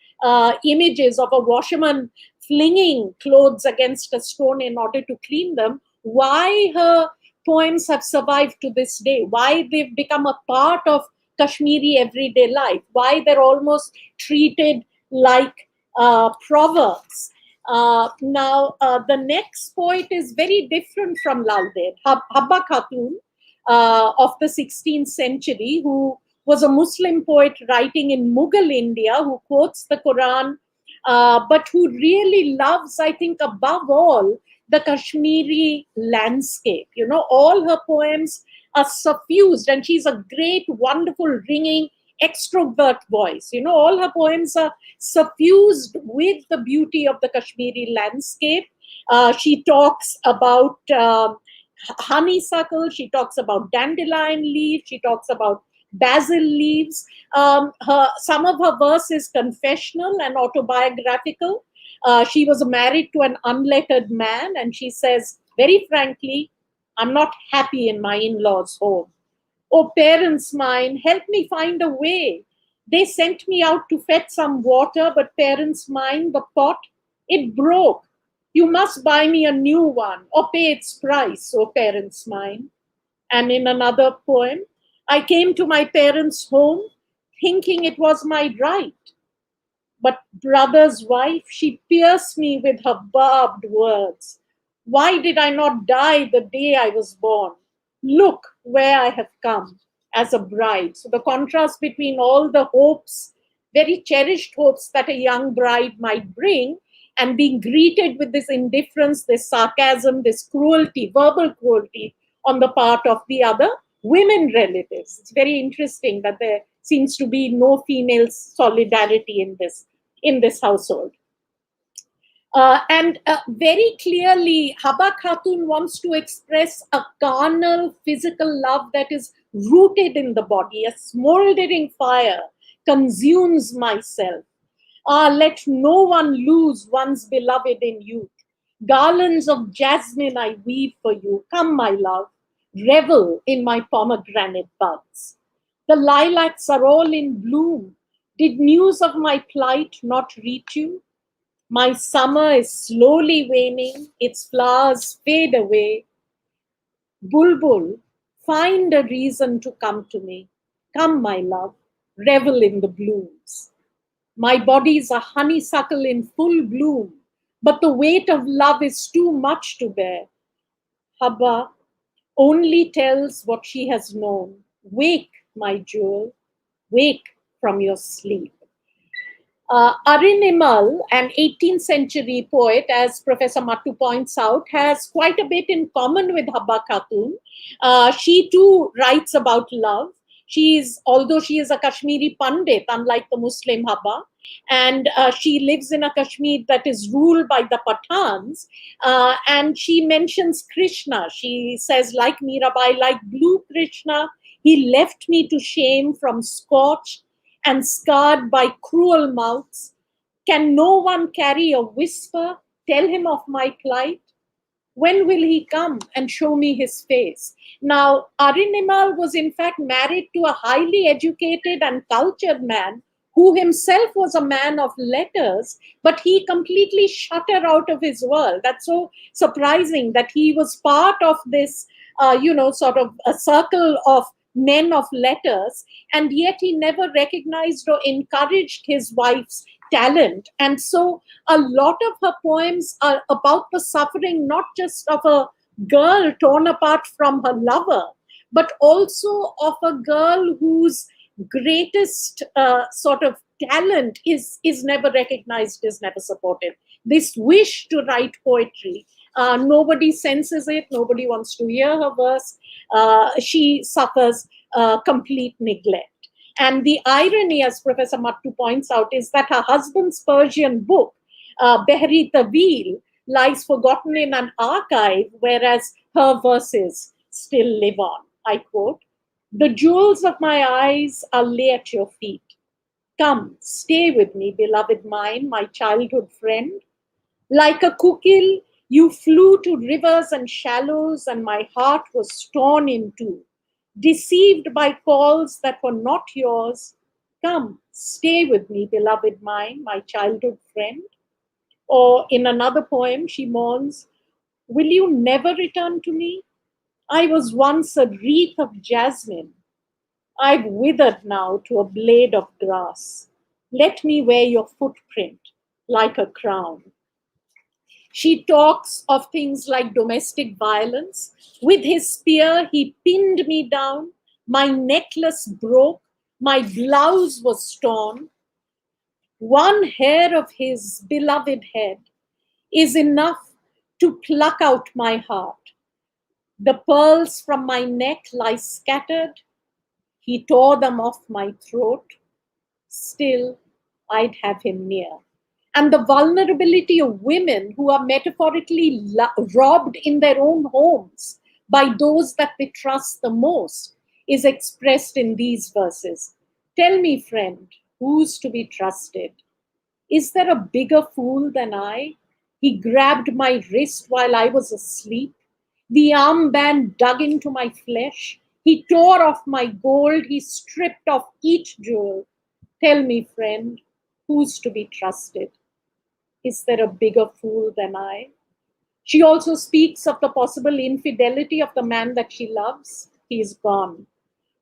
E: images of a washerman flinging clothes against a stone in order to clean them, why her poems have survived to this day, why they've become a part of Kashmiri everyday life, why they're almost treated like proverbs. Now, the next poet is very different from Lal Ded, Habba Khatun of the 16th century, who was a Muslim poet writing in Mughal India, who quotes the Quran, but who really loves, I think, above all, the Kashmiri landscape. All her poems are suffused, and she's a great, wonderful, ringing extrovert voice. All her poems are suffused with the beauty of the Kashmiri landscape. She talks about honeysuckle, she talks about dandelion leaf, she talks about basil leaves. Some of her verse is confessional and autobiographical. She was married to an unlettered man, and she says, very frankly, I'm not happy in my in-laws' home. Oh, parents mine, help me find a way. They sent me out to fetch some water, but parents mine, the pot, it broke. You must buy me a new one or pay its price, oh parents mine. And in another poem, I came to my parents' home thinking it was my right. But brother's wife, she pierced me with her barbed words. Why did I not die the day I was born? Look where I have come as a bride. So the contrast between all the hopes, very cherished hopes that a young bride might bring, and being greeted with this indifference, this sarcasm, this cruelty, verbal cruelty on the part of the other women relatives. It's very interesting that there seems to be no female solidarity in this household. And very clearly, Habba Khatun wants to express a carnal, physical love that is rooted in the body. A smoldering fire consumes myself. Let no one lose one's beloved in youth. Garlands of jasmine I weave for you. Come, my love, revel in my pomegranate buds. The lilacs are all in bloom. Did news of my plight not reach you? My summer is slowly waning, its flowers fade away. Bulbul, find a reason to come to me. Come, my love, revel in the blooms. My body's a honeysuckle in full bloom, but the weight of love is too much to bear. Habba only tells what she has known. Wake, my jewel, wake from your sleep. Arnimal, an 18th century poet, as Professor Mattoo points out, has quite a bit in common with Habba Khatun. She too writes about love. Although she is a Kashmiri Pandit, unlike the Muslim Habba, and she lives in a Kashmir that is ruled by the Pathans, and she mentions Krishna. She says, like Mirabai, like blue Krishna, he left me to shame from scorched and scarred by cruel mouths. Can no one carry a whisper, tell him of my plight? When will he come and show me his face? Now, Arnimal was in fact married to a highly educated and cultured man who himself was a man of letters, but he completely shut her out of his world. That's so surprising that he was part of this, sort of a circle of men of letters, and yet he never recognized or encouraged his wife's talent. And so a lot of her poems are about the suffering, not just of a girl torn apart from her lover, but also of a girl whose greatest sort of talent is never recognized, is never supported. This wish to write poetry, nobody senses it, nobody wants to hear her verse. She suffers complete neglect. And the irony, as Professor Mattoo points out, is that her husband's Persian book, Behri Tawil, lies forgotten in an archive, whereas her verses still live on. I quote, "The jewels of my eyes are lay at your feet. Come, stay with me, beloved mine, my childhood friend. Like a kukil, you flew to rivers and shallows, and my heart was torn in two. Deceived by calls that were not yours, come, stay with me, beloved mine, my childhood friend." Or in another poem, she mourns, "Will you never return to me? I was once a wreath of jasmine. I've withered now to a blade of grass. Let me wear your footprint like a crown." She talks of things like domestic violence. "With his spear, he pinned me down. My necklace broke. My blouse was torn. One hair of his beloved head is enough to pluck out my heart. The pearls from my neck lie scattered. He tore them off my throat. Still, I'd have him near." And the vulnerability of women who are metaphorically robbed in their own homes by those that they trust the most is expressed in these verses. "Tell me, friend, who's to be trusted? Is there a bigger fool than I? He grabbed my wrist while I was asleep. The armband dug into my flesh. He tore off my gold. He stripped off each jewel. Tell me, friend, who's to be trusted? Is there a bigger fool than I?" She also speaks of the possible infidelity of the man that she loves. He is gone.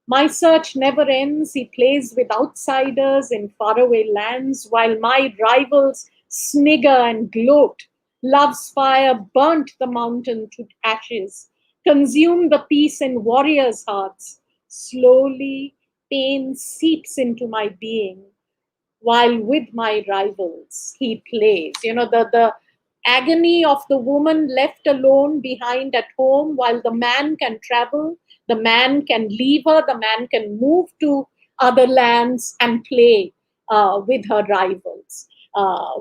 E: "My search never ends. He plays with outsiders in faraway lands, while my rivals snigger and gloat. Love's fire burnt the mountain to ashes, consumed the peace in warriors' hearts. Slowly, pain seeps into my being, while with my rivals he plays." You know, the agony of the woman left alone behind at home, while the man can travel, the man can leave her, the man can move to other lands and play with her rivals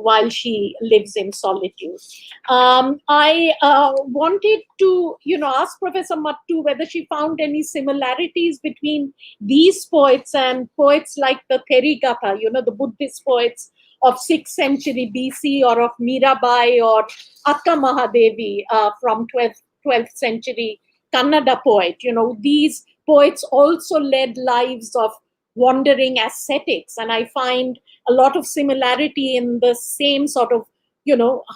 E: while she lives in solitude. I wanted to, ask Professor Mattoo whether she found any similarities between these poets and poets like the Therigatha, the Buddhist poets of 6th century BC, or of Mirabai or Akka Mahadevi from 12th century Kannada poet. These poets also led lives of wandering ascetics, and I find a lot of similarity in the same sort of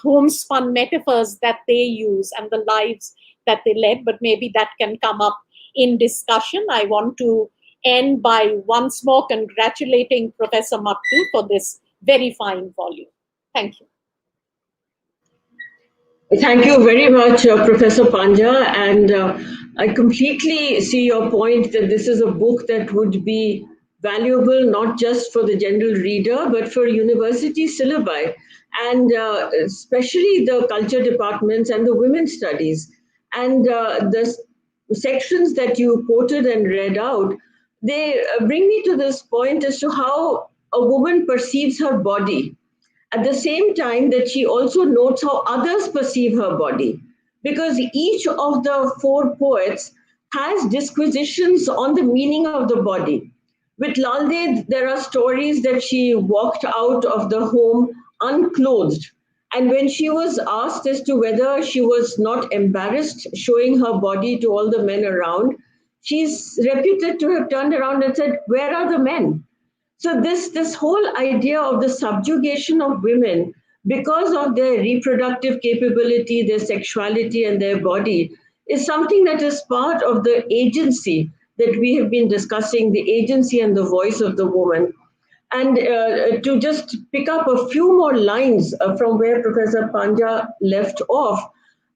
E: homespun metaphors that they use and the lives that they led. But maybe that can come up in discussion. I want to end by once more congratulating Professor Mattoo for this very fine volume. Thank you.
A: Thank you very much, Professor Panja. And I completely see your point that this is a book that would be valuable not just for the general reader, but for university syllabi, and especially the culture departments and the women's studies. And the sections that you quoted and read out, they bring me to this point as to how a woman perceives her body, at the same time that she also notes how others perceive her body, because each of the 4 poets has disquisitions on the meaning of the body. With Lal Ded, there are stories that she walked out of the home unclothed, and when she was asked as to whether she was not embarrassed showing her body to all the men around, she's reputed to have turned around and said, "Where are the men?" So this whole idea of the subjugation of women because of their reproductive capability, their sexuality, and their body is something that is part of the agency that we have been discussing the agency and the voice of the woman. And to just pick up a few more lines from where Professor Panja left off,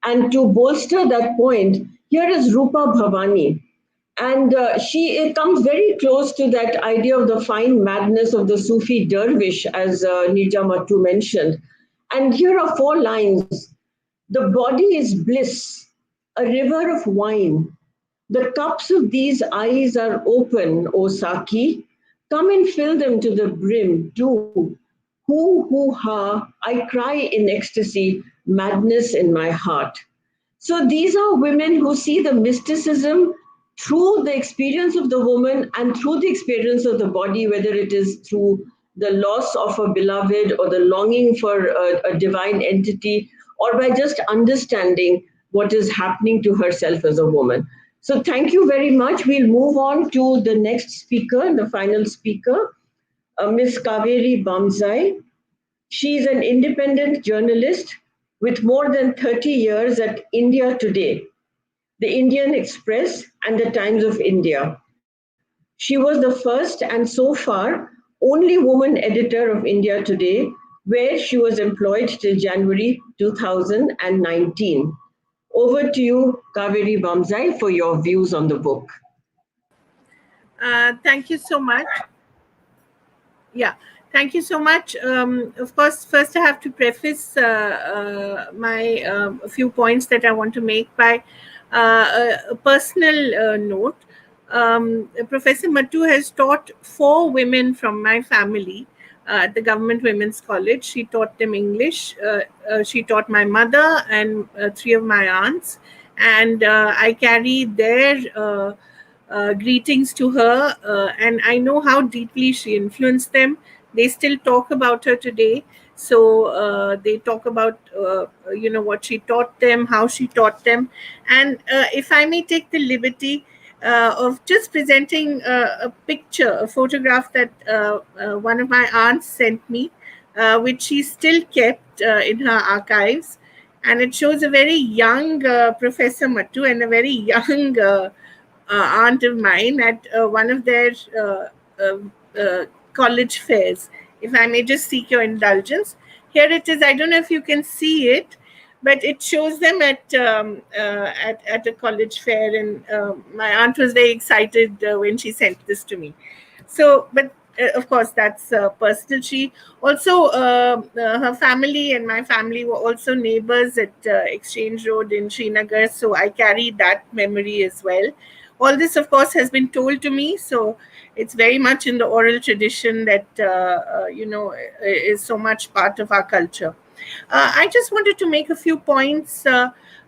A: and to bolster that point, here is Rupa Bhavani. And it comes very close to that idea of the fine madness of the Sufi dervish, as Neerja Mattoo mentioned. And here are 4 lines. The body is bliss, a river of wine. The cups of these eyes are open, O Saki. Come and fill them to the brim, do. Hoo, ha, I cry in ecstasy, madness in my heart. So these are women who see the mysticism through the experience of the woman and through the experience of the body, whether it is through the loss of a beloved or the longing for a divine entity, or by just understanding what is happening to herself as a woman. So thank you very much. We'll move on to the next speaker, the final speaker, Ms. Kaveri Bamzai. She's an independent journalist with more than 30 years at India Today, the Indian Express, and the Times of India. She was the first and so far only woman editor of India Today, where she was employed till January 2019. Over to you, Kaveri Bamzai, for your views on the book.
F: Thank you so much. Yeah, thank you so much. Of course, first I have to preface my a few points that I want to make by a personal note. Professor Mattoo has taught 4 women from my family at the Government Women's College. She taught them English. She taught my mother and 3 of my aunts. And I carry their greetings to her, and I know how deeply she influenced them. They still talk about her today. So they talk about, what she taught them, how she taught them. And if I may take the liberty of just presenting a picture, a photograph that one of my aunts sent me, which she still kept in her archives. And it shows a very young Professor Mattoo and a very young aunt of mine at one of their college fairs. If I may just seek your indulgence. Here it is. I don't know if you can see it, but it shows them at a college fair, and my aunt was very excited when she sent this to me. So, but of course, that's personal. She also, her family and my family were also neighbors at Exchange Road in Srinagar, so I carry that memory as well. All this, of course, has been told to me, so it's very much in the oral tradition that, is so much part of our culture. I just wanted to make a few points.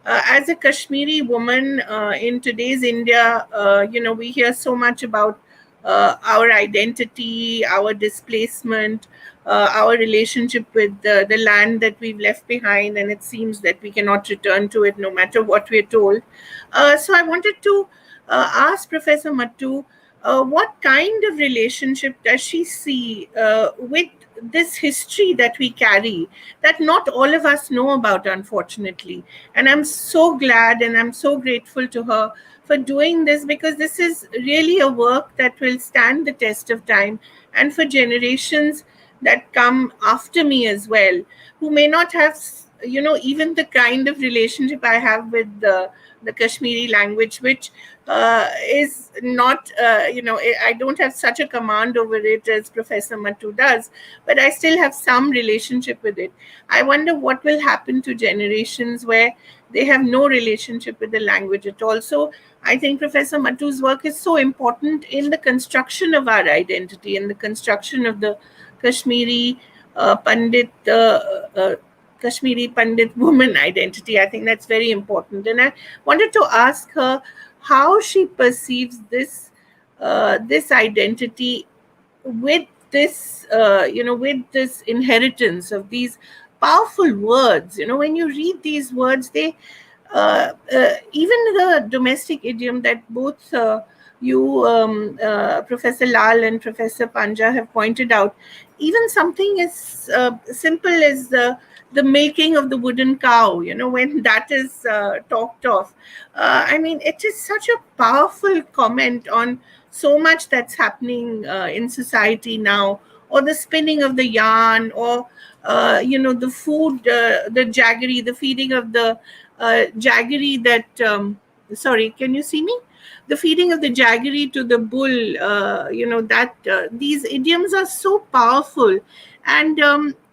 F: As a Kashmiri woman in today's India, we hear so much about our identity, our displacement, our relationship with the land that we've left behind, and it seems that we cannot return to it no matter what we're told. So I wanted to ask Professor Mattoo, what kind of relationship does she see with this history that we carry, that not all of us know about, unfortunately. And I'm so glad and I'm so grateful to her for doing this, because this is really a work that will stand the test of time, and for generations that come after me as well, who may not have, even the kind of relationship I have with the Kashmiri language, which is not, I don't have such a command over it as Professor Mattoo does, but I still have some relationship with it. I wonder what will happen to generations where they have no relationship with the language at all. So I think Professor Mattoo's work is so important in the construction of our identity, in the construction of the Kashmiri Kashmiri Pandit woman identity. I think that's very important. And I wanted to ask her how she perceives this this identity with this, with this inheritance of these powerful words. When you read these words, they even the domestic idiom that both Professor Lal and Professor Panja have pointed out, even something as simple as the milking of the wooden cow, when that is talked of. I mean, it is such a powerful comment on so much that's happening in society now, or the spinning of the yarn, or the food, the jaggery, the feeding of the jaggery that sorry, can you see me? The feeding of the jaggery to the bull, that these idioms are so powerful. And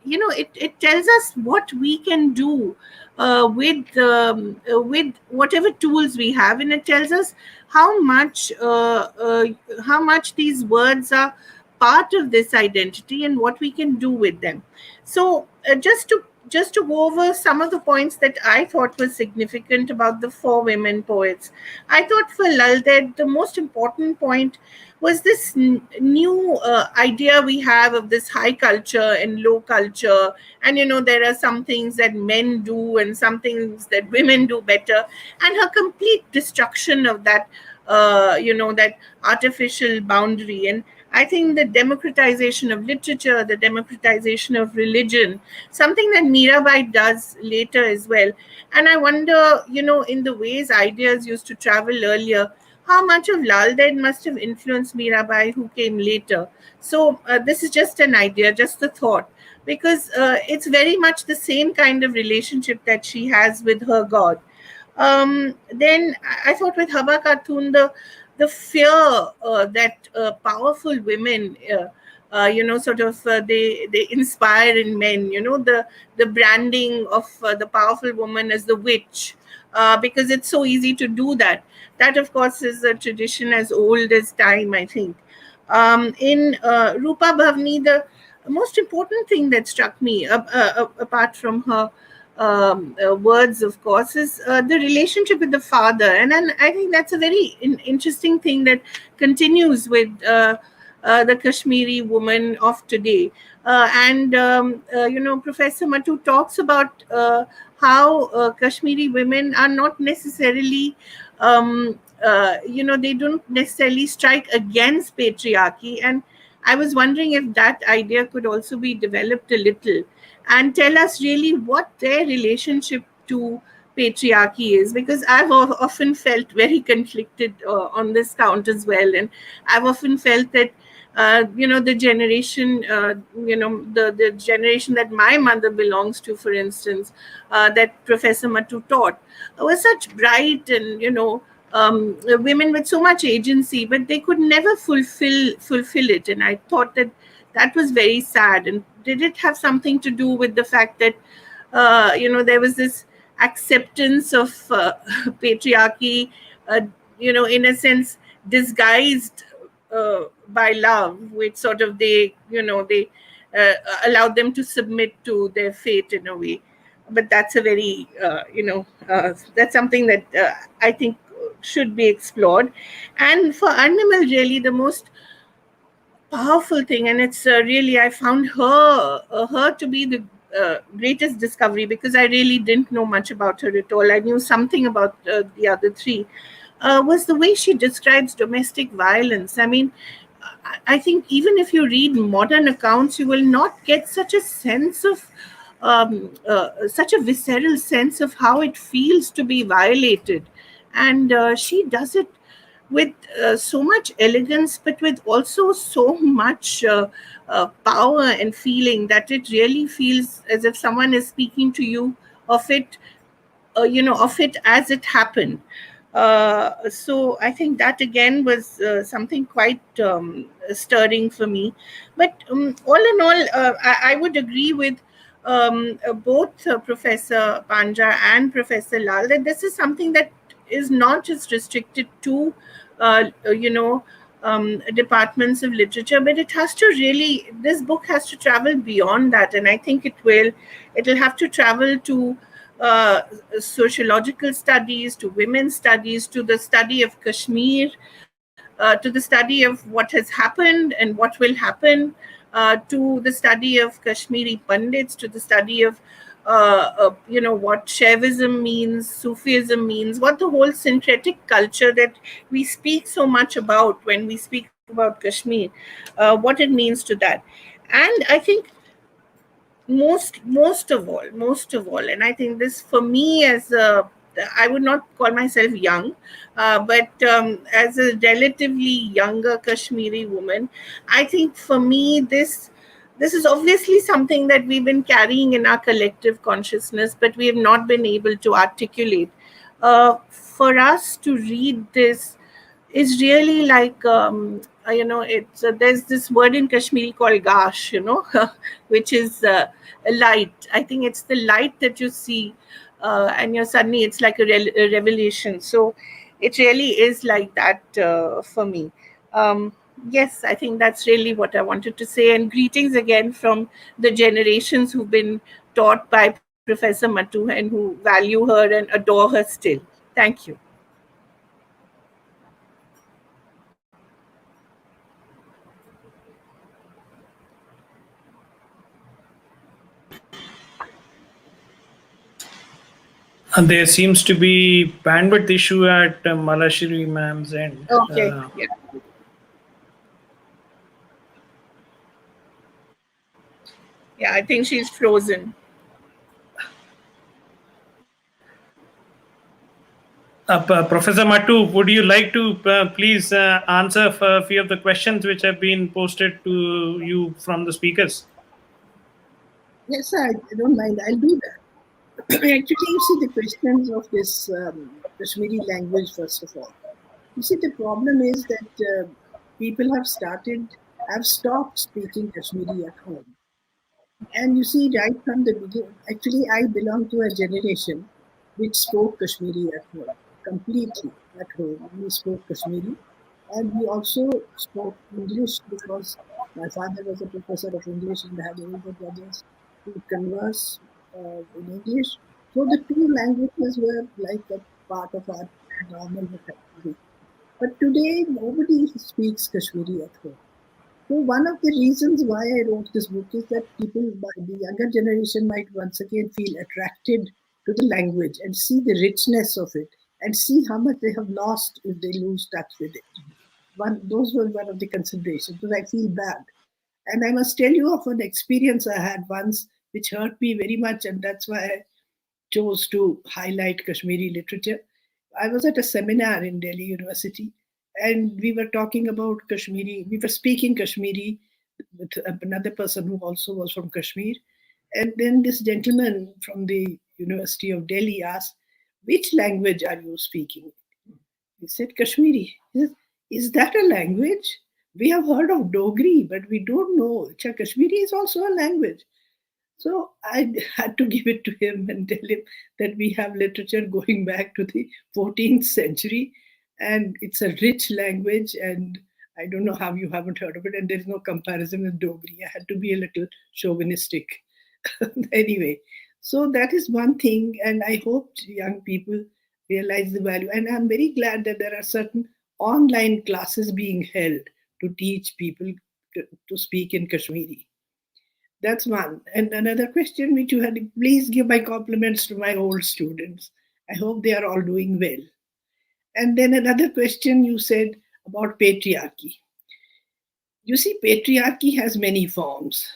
F: it tells us what we can do with whatever tools we have, and it tells us how much how much these words are part of this identity and what we can do with them. So just to go over some of the points that I thought were significant about the four women poets. I thought for Lal Ded, the most important point was this new idea we have of this high culture and low culture. And, there are some things that men do and some things that women do better. And her complete destruction of that, that artificial boundary. And I think the democratization of literature, the democratization of religion, something that Mirabai does later as well. And I wonder, in the ways ideas used to travel earlier, how much of Lal Ded must have influenced Mirabai, who came later. So this is just an idea, just a thought, because it's very much the same kind of relationship that she has with her God. Then I thought with Habba Khatun, the fear that powerful women, they inspire in men. The branding of the powerful woman as the witch, because it's so easy to do that. That, of course, is a tradition as old as time, I think. In Rupa Bhavani, the most important thing that struck me, apart from her words, of course, is the relationship with the father. And I think that's a very interesting thing that continues with the Kashmiri woman of today. Professor Mattoo talks about how Kashmiri women are not necessarily, they don't necessarily strike against patriarchy. And I was wondering if that idea could also be developed a little and tell us really what their relationship to patriarchy is, because I've often felt very conflicted on this count as well. And I've often felt that the generation, the generation that my mother belongs to, for instance, that Professor Mattoo taught, were such bright and, women with so much agency, but they could never fulfill it. And I thought that was very sad. And did it have something to do with the fact that, there was this acceptance of patriarchy, in a sense, disguised by love, which sort of they allowed them to submit to their fate in a way. But that's a very, that's something that I think should be explored. And for Arnimal, really, the most powerful thing, and it's really, I found her to be the greatest discovery, because I really didn't know much about her at all. I knew something about the other three, was the way she describes domestic violence. I mean, I think even if you read modern accounts, you will not get such a sense of such a visceral sense of how it feels to be violated. And she does it with so much elegance, but with also so much power and feeling, that it really feels as if someone is speaking to you of it, of it as it happened. So I think that again was something quite stirring for me. But all in all, I would agree with both Professor Panja and Professor Lal, that this is something that is not just restricted to departments of literature, but it has to really, this book has to travel beyond that. And I think it'll have to travel to sociological studies, to women's studies, to the study of Kashmir, to the study of what has happened and what will happen, to the study of Kashmiri Pandits, to the study of what Shaivism means, Sufism means, what the whole syncretic culture that we speak so much about when we speak about Kashmir, what it means to that. And I think most of all, and I think this for me, as a, I would not call myself young, but as a relatively younger Kashmiri woman, I think for me this is obviously something that we've been carrying in our collective consciousness, but we have not been able to articulate. For us to read this is really like, it's there's this word in Kashmiri called gash, which is a light. I think it's the light that you see, and you're suddenly, it's like a revelation. So it really is like that for me. Yes, I think that's really what I wanted to say. And greetings again from the generations who've been taught by Professor Mattoo and who value her and adore her still. Thank you.
G: There seems to be bandwidth issue at Malashri ma'am's end.
F: Okay. Yeah. Yeah, I think she's frozen.
G: Professor Mattoo, would you like to please answer for a few of the questions which have been posted to you from the speakers?
C: Yes, I don't mind. I'll do that. Actually, you see the questions of this Kashmiri language, first of all. You see, the problem is that people have stopped speaking Kashmiri at home. And you see, right from the beginning, actually, I belong to a generation which spoke Kashmiri at home, completely at home. We spoke Kashmiri. And we also spoke English because my father was a professor of English and I had older brothers who converse in English. So the two languages were like a part of our normal vocabulary. But today, nobody speaks Kashmiri at home. So one of the reasons why I wrote this book is that people, the younger generation, might once again feel attracted to the language and see the richness of it and see how much they have lost if they lose touch with it. Those were one of the considerations, because I feel bad. And I must tell you of an experience I had once which hurt me very much, and that's why I chose to highlight Kashmiri literature. I was at a seminar in Delhi University, and we were talking about Kashmiri. We were speaking Kashmiri with another person who also was from Kashmir. And then this gentleman from the University of Delhi asked, "Which language are you speaking?" He said, "Kashmiri." He said, "Is that a language? We have heard of Dogri, but we don't know. Kashmiri is also a language." So I had to give it to him and tell him that we have literature going back to the 14th century, and it's a rich language, and I don't know how you haven't heard of it, and there's no comparison with Dogri. I had to be a little chauvinistic. Anyway, so that is one thing, and I hope young people realize the value. And I'm very glad that there are certain online classes being held to teach people to speak in Kashmiri. That's one. And another question which you had, please give my compliments to my old students. I hope they are all doing well. And then another question you said about patriarchy. You see, patriarchy has many forms,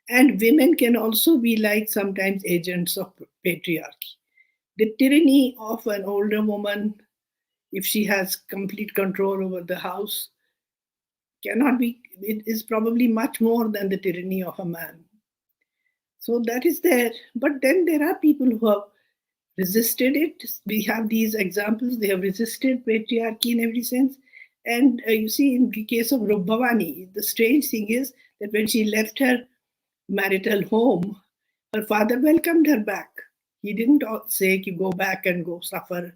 C: and women can also be like sometimes agents of patriarchy. The tyranny of an older woman, if she has complete control over the house, cannot be, it is probably much more than the tyranny of a man. So that is there. But then there are people who have resisted it. We have these examples. They have resisted patriarchy in every sense. And you see, in the case of Rupa Bhavani, the strange thing is that when she left her marital home, her father welcomed her back. He didn't say, go back and go suffer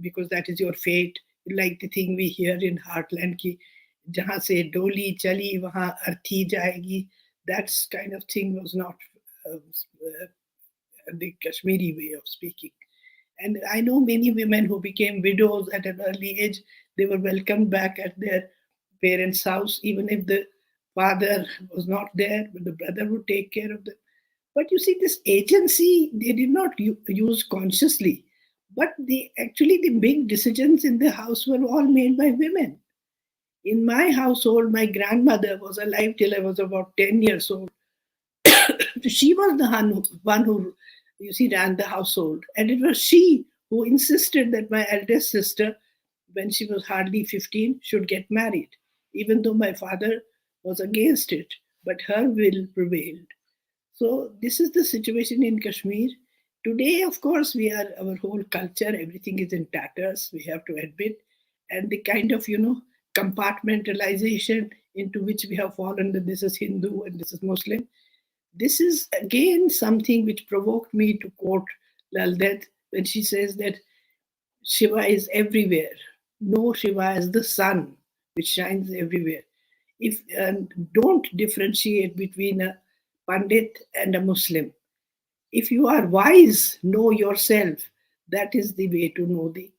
C: because that is your fate. Like the thing we hear in Heartland, ki, jahan se doli chali, wahan arthi jayegi. That kind of thing was not the Kashmiri way of speaking. And I know many women who became widows at an early age. They were welcomed back at their parents' house, even if the father was not there, but the brother would take care of them. But you see, this agency, they did not use consciously. But actually, the big decisions in the house were all made by women. In my household, my grandmother was alive till I was about 10 years old. she was the one who, you see, ran the household. And it was she who insisted that my eldest sister, when she was hardly 15, should get married, even though my father was against it. But her will prevailed. So this is the situation in Kashmir. Today, of course, our whole culture, everything is in tatters, we have to admit. And the kind of, compartmentalization into which we have fallen, that this is Hindu and this is Muslim. This is again something which provoked me to quote Lal Ded when she says that Shiva is everywhere. Know Shiva as the sun which shines everywhere. If don't differentiate between a Pandit and a Muslim. If you are wise, know yourself. That is the way to know the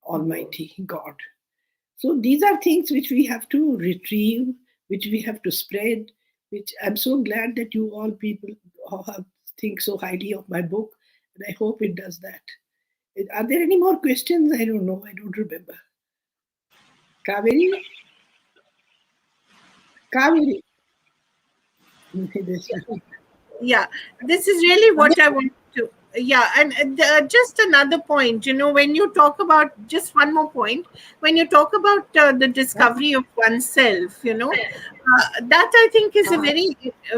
C: Almighty God. So these are things which we have to retrieve, which we have to spread, which I'm so glad that you all people think so highly of my book, and I hope it does that. Are there any more questions? I don't know. I don't remember. Kaveri? Kaveri?
F: Yeah, this is really what I want to. Yeah, and just another point, when you talk about, just one more point, when you talk about the discovery of oneself, that I think is a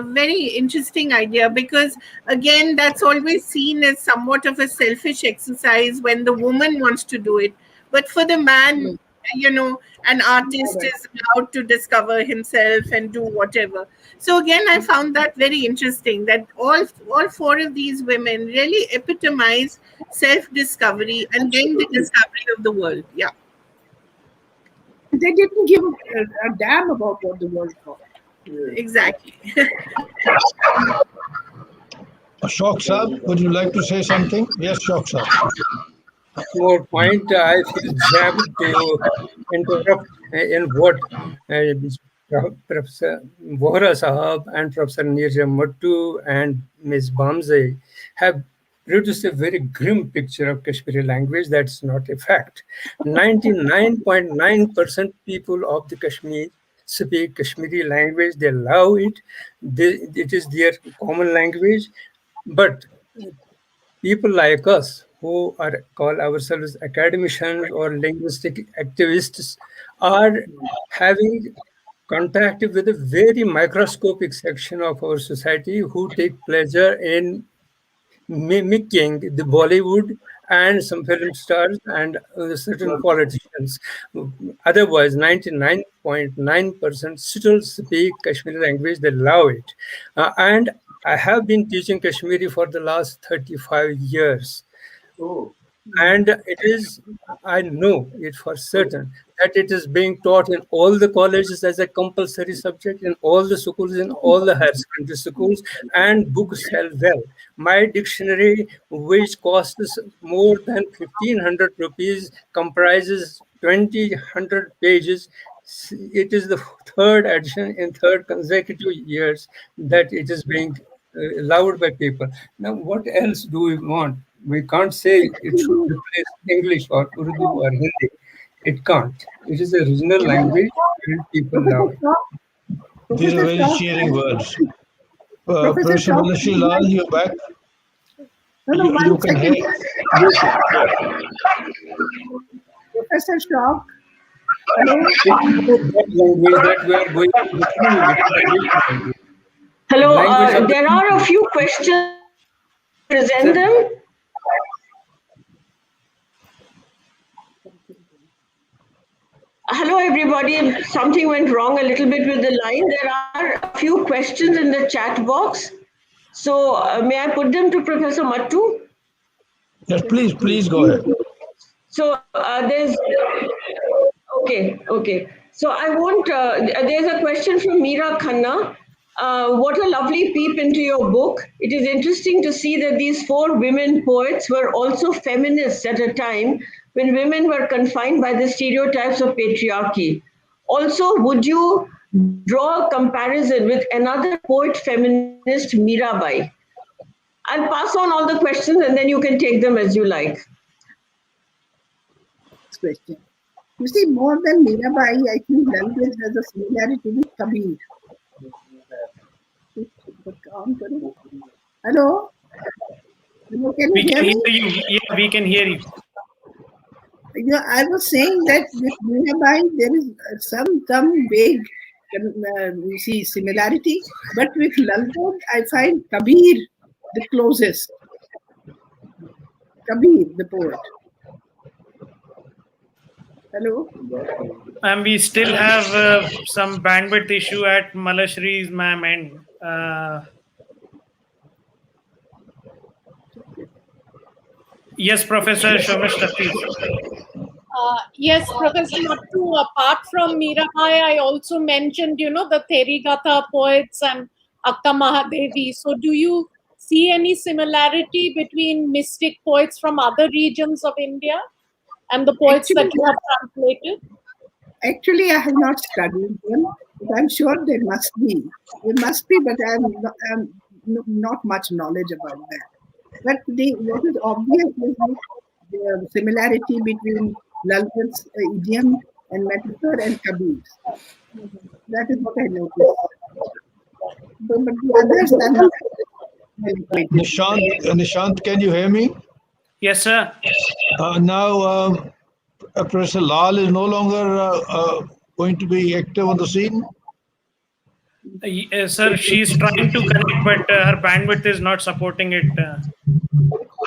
F: very interesting idea, because again, that's always seen as somewhat of a selfish exercise when the woman wants to do it. But for the man, an artist is allowed to discover himself and do whatever. So again, I found that very interesting, that all four of these women really epitomize self-discovery and then the discovery of the world. Yeah.
C: They didn't give a damn about what the world thought.
F: Exactly.
B: Shauq sir, would you like to say something? Yes, Shauq sir.
D: More point, I feel jammed to interrupt in what Professor Vohra Sahab and Professor Neerja Mattoo and Ms. Bamzai have produced a very grim picture of Kashmiri language. That's not a fact. 99.9% people of the Kashmir speak Kashmiri language. They love it. It is their common language. But people like us who are call ourselves academicians or linguistic activists are having contact with a very microscopic section of our society who take pleasure in mimicking the Bollywood and some film stars and certain politicians. Otherwise, 99.9% still speak Kashmiri language. They love it. And I have been teaching Kashmiri for the last 35 years. And it is, I know it for certain, that it is being taught in all the colleges as a compulsory subject, in all the schools, in all the higher secondary schools, and books sell well. My dictionary, which costs more than 1,500 rupees, comprises 2,000 pages. It is the third edition in third consecutive years that it is being loved by people. Now, what else do we want? We can't say it should replace English or Urdu or Hindi. It can't. It is a regional language and people love it.
B: These are very cheering words. Professor Malashri Lal, you're back. You can hear.
C: Professor Shauq. Hello.
D: Language that we are going to do.
A: Hello. There are a few questions. Present them. Hello, everybody. Something went wrong a little bit with the line. There are a few questions in the chat box. So may I put them to Professor Mattoo?
B: Yes, please go ahead.
A: So there's, okay. So I want, there's a question from Meera Khanna. What a lovely peep into your book. It is interesting to see that these four women poets were also feminists at a time when women were confined by the stereotypes of patriarchy. Also, would you draw a comparison with another poet feminist, Mirabai? I'll pass on all the questions and then you can take them as you like.
C: Question. You see, more than Mirabai, I think Lal Ded has a similarity with Kabir. Hello? Hello, can
G: We
C: you hear
G: can
C: me?
G: hear you. Yeah, we can hear you.
C: Yeah, I was saying that with Mirabai, there is some vague, you see, similarity. But with Lal Ded, I find Kabir the closest. Kabir, the poet. Hello?
G: And we still have some bandwidth issue at Malashri's ma'am end. Yes, Professor Shormishtha, please.
E: Yes, Professor Mattoo, apart from Mirabai, I also mentioned, the Therigatha poets and Akka Mahadevi. So do you see any similarity between mystic poets from other regions of India and the poets that you have translated?
C: Actually, I have not studied them, but I'm sure there must be. There must be, but I'm not much knowledge about that. But what is obvious is the similarity between Lal Ded's idiom and metaphor and Kabir's. That is what I noticed. But the others are not well acquainted.
B: Nishant, can you hear me?
G: Yes, sir.
B: Now, Professor Lal is no longer going to be active on the scene.
G: Yes, sir, she's trying to connect, but her bandwidth is not supporting it.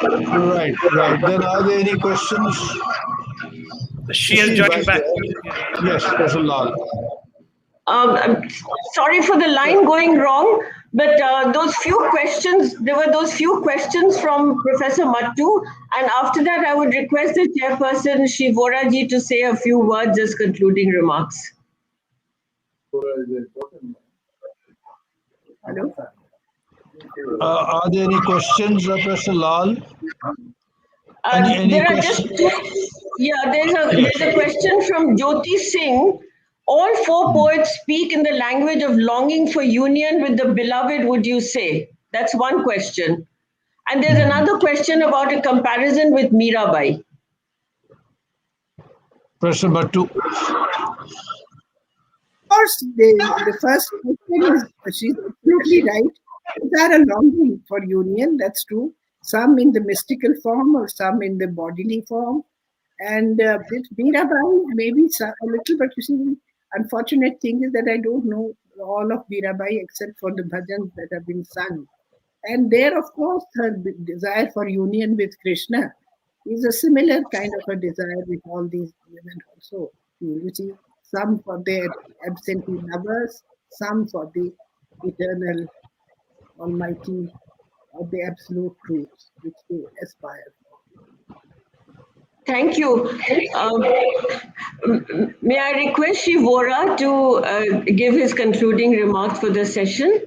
B: Right. Then are there any questions?
G: She has
B: She's
G: joined back.
B: there. Yes, Professor Lal.
A: I'm sorry for the line going wrong, but there were those few questions from Professor Mattoo, and after that I would request the chairperson, Shri Vohra ji, to say a few words as concluding remarks.
C: Hello?
B: Are there any questions, Professor Lal? Any
A: There are
B: questions?
A: just two. Yeah, there's a question from Jyoti Singh. All four poets speak in the language of longing for union with the beloved, would you say? That's one question. And there's another question about a comparison with Mirabai.
B: Professor Mattoo.
C: Of course, the first question is, she's absolutely right. There are a longing for union, that's true. Some in the mystical form or some in the bodily form. And with Mirabai, maybe a little, but you see, unfortunate thing is that I don't know all of Mirabai except for the bhajans that have been sung. And there, of course, her desire for union with Krishna is a similar kind of a desire with all these women also. You see, some for their absentee lovers, some for the eternal, almighty, or the absolute truth which they aspire for.
A: Thank you. May I request Shri Vohra to give his concluding remarks for the session?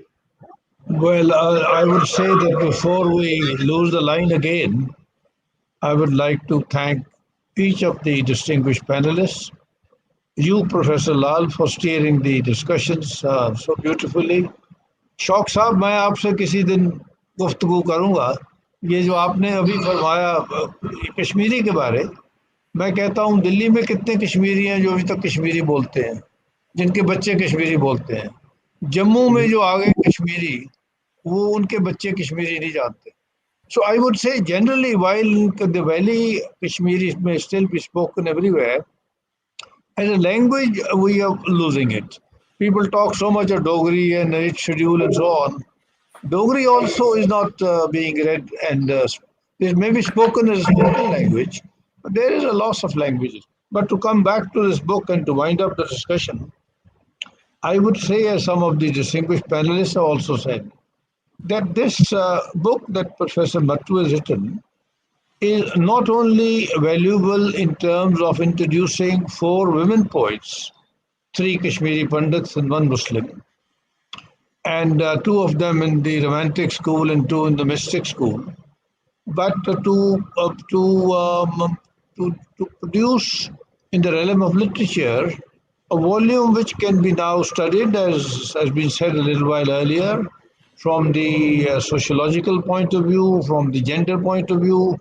B: Well, I would say that before we lose the line again, I would like to thank each of the distinguished panelists. You, Professor Lal, for steering the discussions so beautifully. शौक साहब, मैं आपसे किसी दिन गुफ्तगू करूँगा. ये जो आपने अभी फरमाया कश्मीरी के बारे, मैं कहता हूँ दिल्ली में कितने कश्मीरी हैं जो अभी तक कश्मीरी बोलते हैं, जिनके बच्चे कश्मीरी बोलते हैं. जम्मू में जो आ गए कश्मीरी, वो उनके बच्चे कश्मीरी नहीं जानते. So I would say generally, while the valley Kashmiri may still be spoken everywhere, as a language we are losing it. People talk so much of Dogri and its schedule and so on. Dogri also is not being read, and it may be spoken as a spoken language, but there is a loss of languages. But to come back to this book and to wind up the discussion, I would say, as some of the distinguished panelists have also said, that this book that Professor Mattoo has written is not only valuable in terms of introducing four women poets, three Kashmiri Pandits and one Muslim, and two of them in the Romantic school and two in the Mystic school, but to produce in the realm of literature a volume which can be now studied, as has been said a little while earlier, from the sociological point of view, from the gender point of view,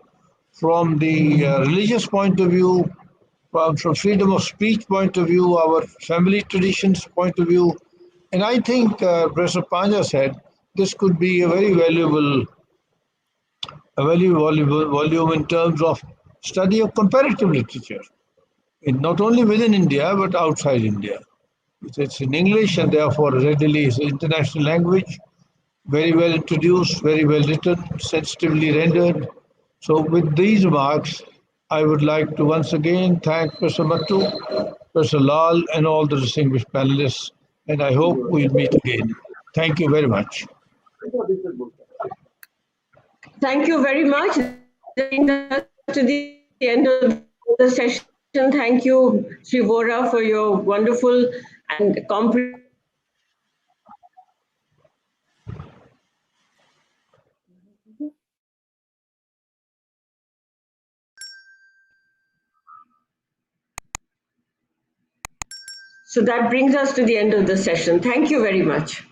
B: from the religious point of view, from freedom of speech point of view, our family traditions point of view. And I think Professor Panja said this could be a very valuable volume in terms of study of comparative literature, not only within India but outside India. It's in English and therefore readily is an international language, very well introduced, very well written, sensitively rendered. So with these remarks, I would like to once again thank Professor Mattoo, Professor Lal and all the distinguished panelists, and I hope we'll meet again. Thank you very much.
A: Thank you very much. Bringing us to the end of the session. Thank you, Shri Vohra, for your wonderful and comprehensive. So that brings us to the end of the session. Thank you very much.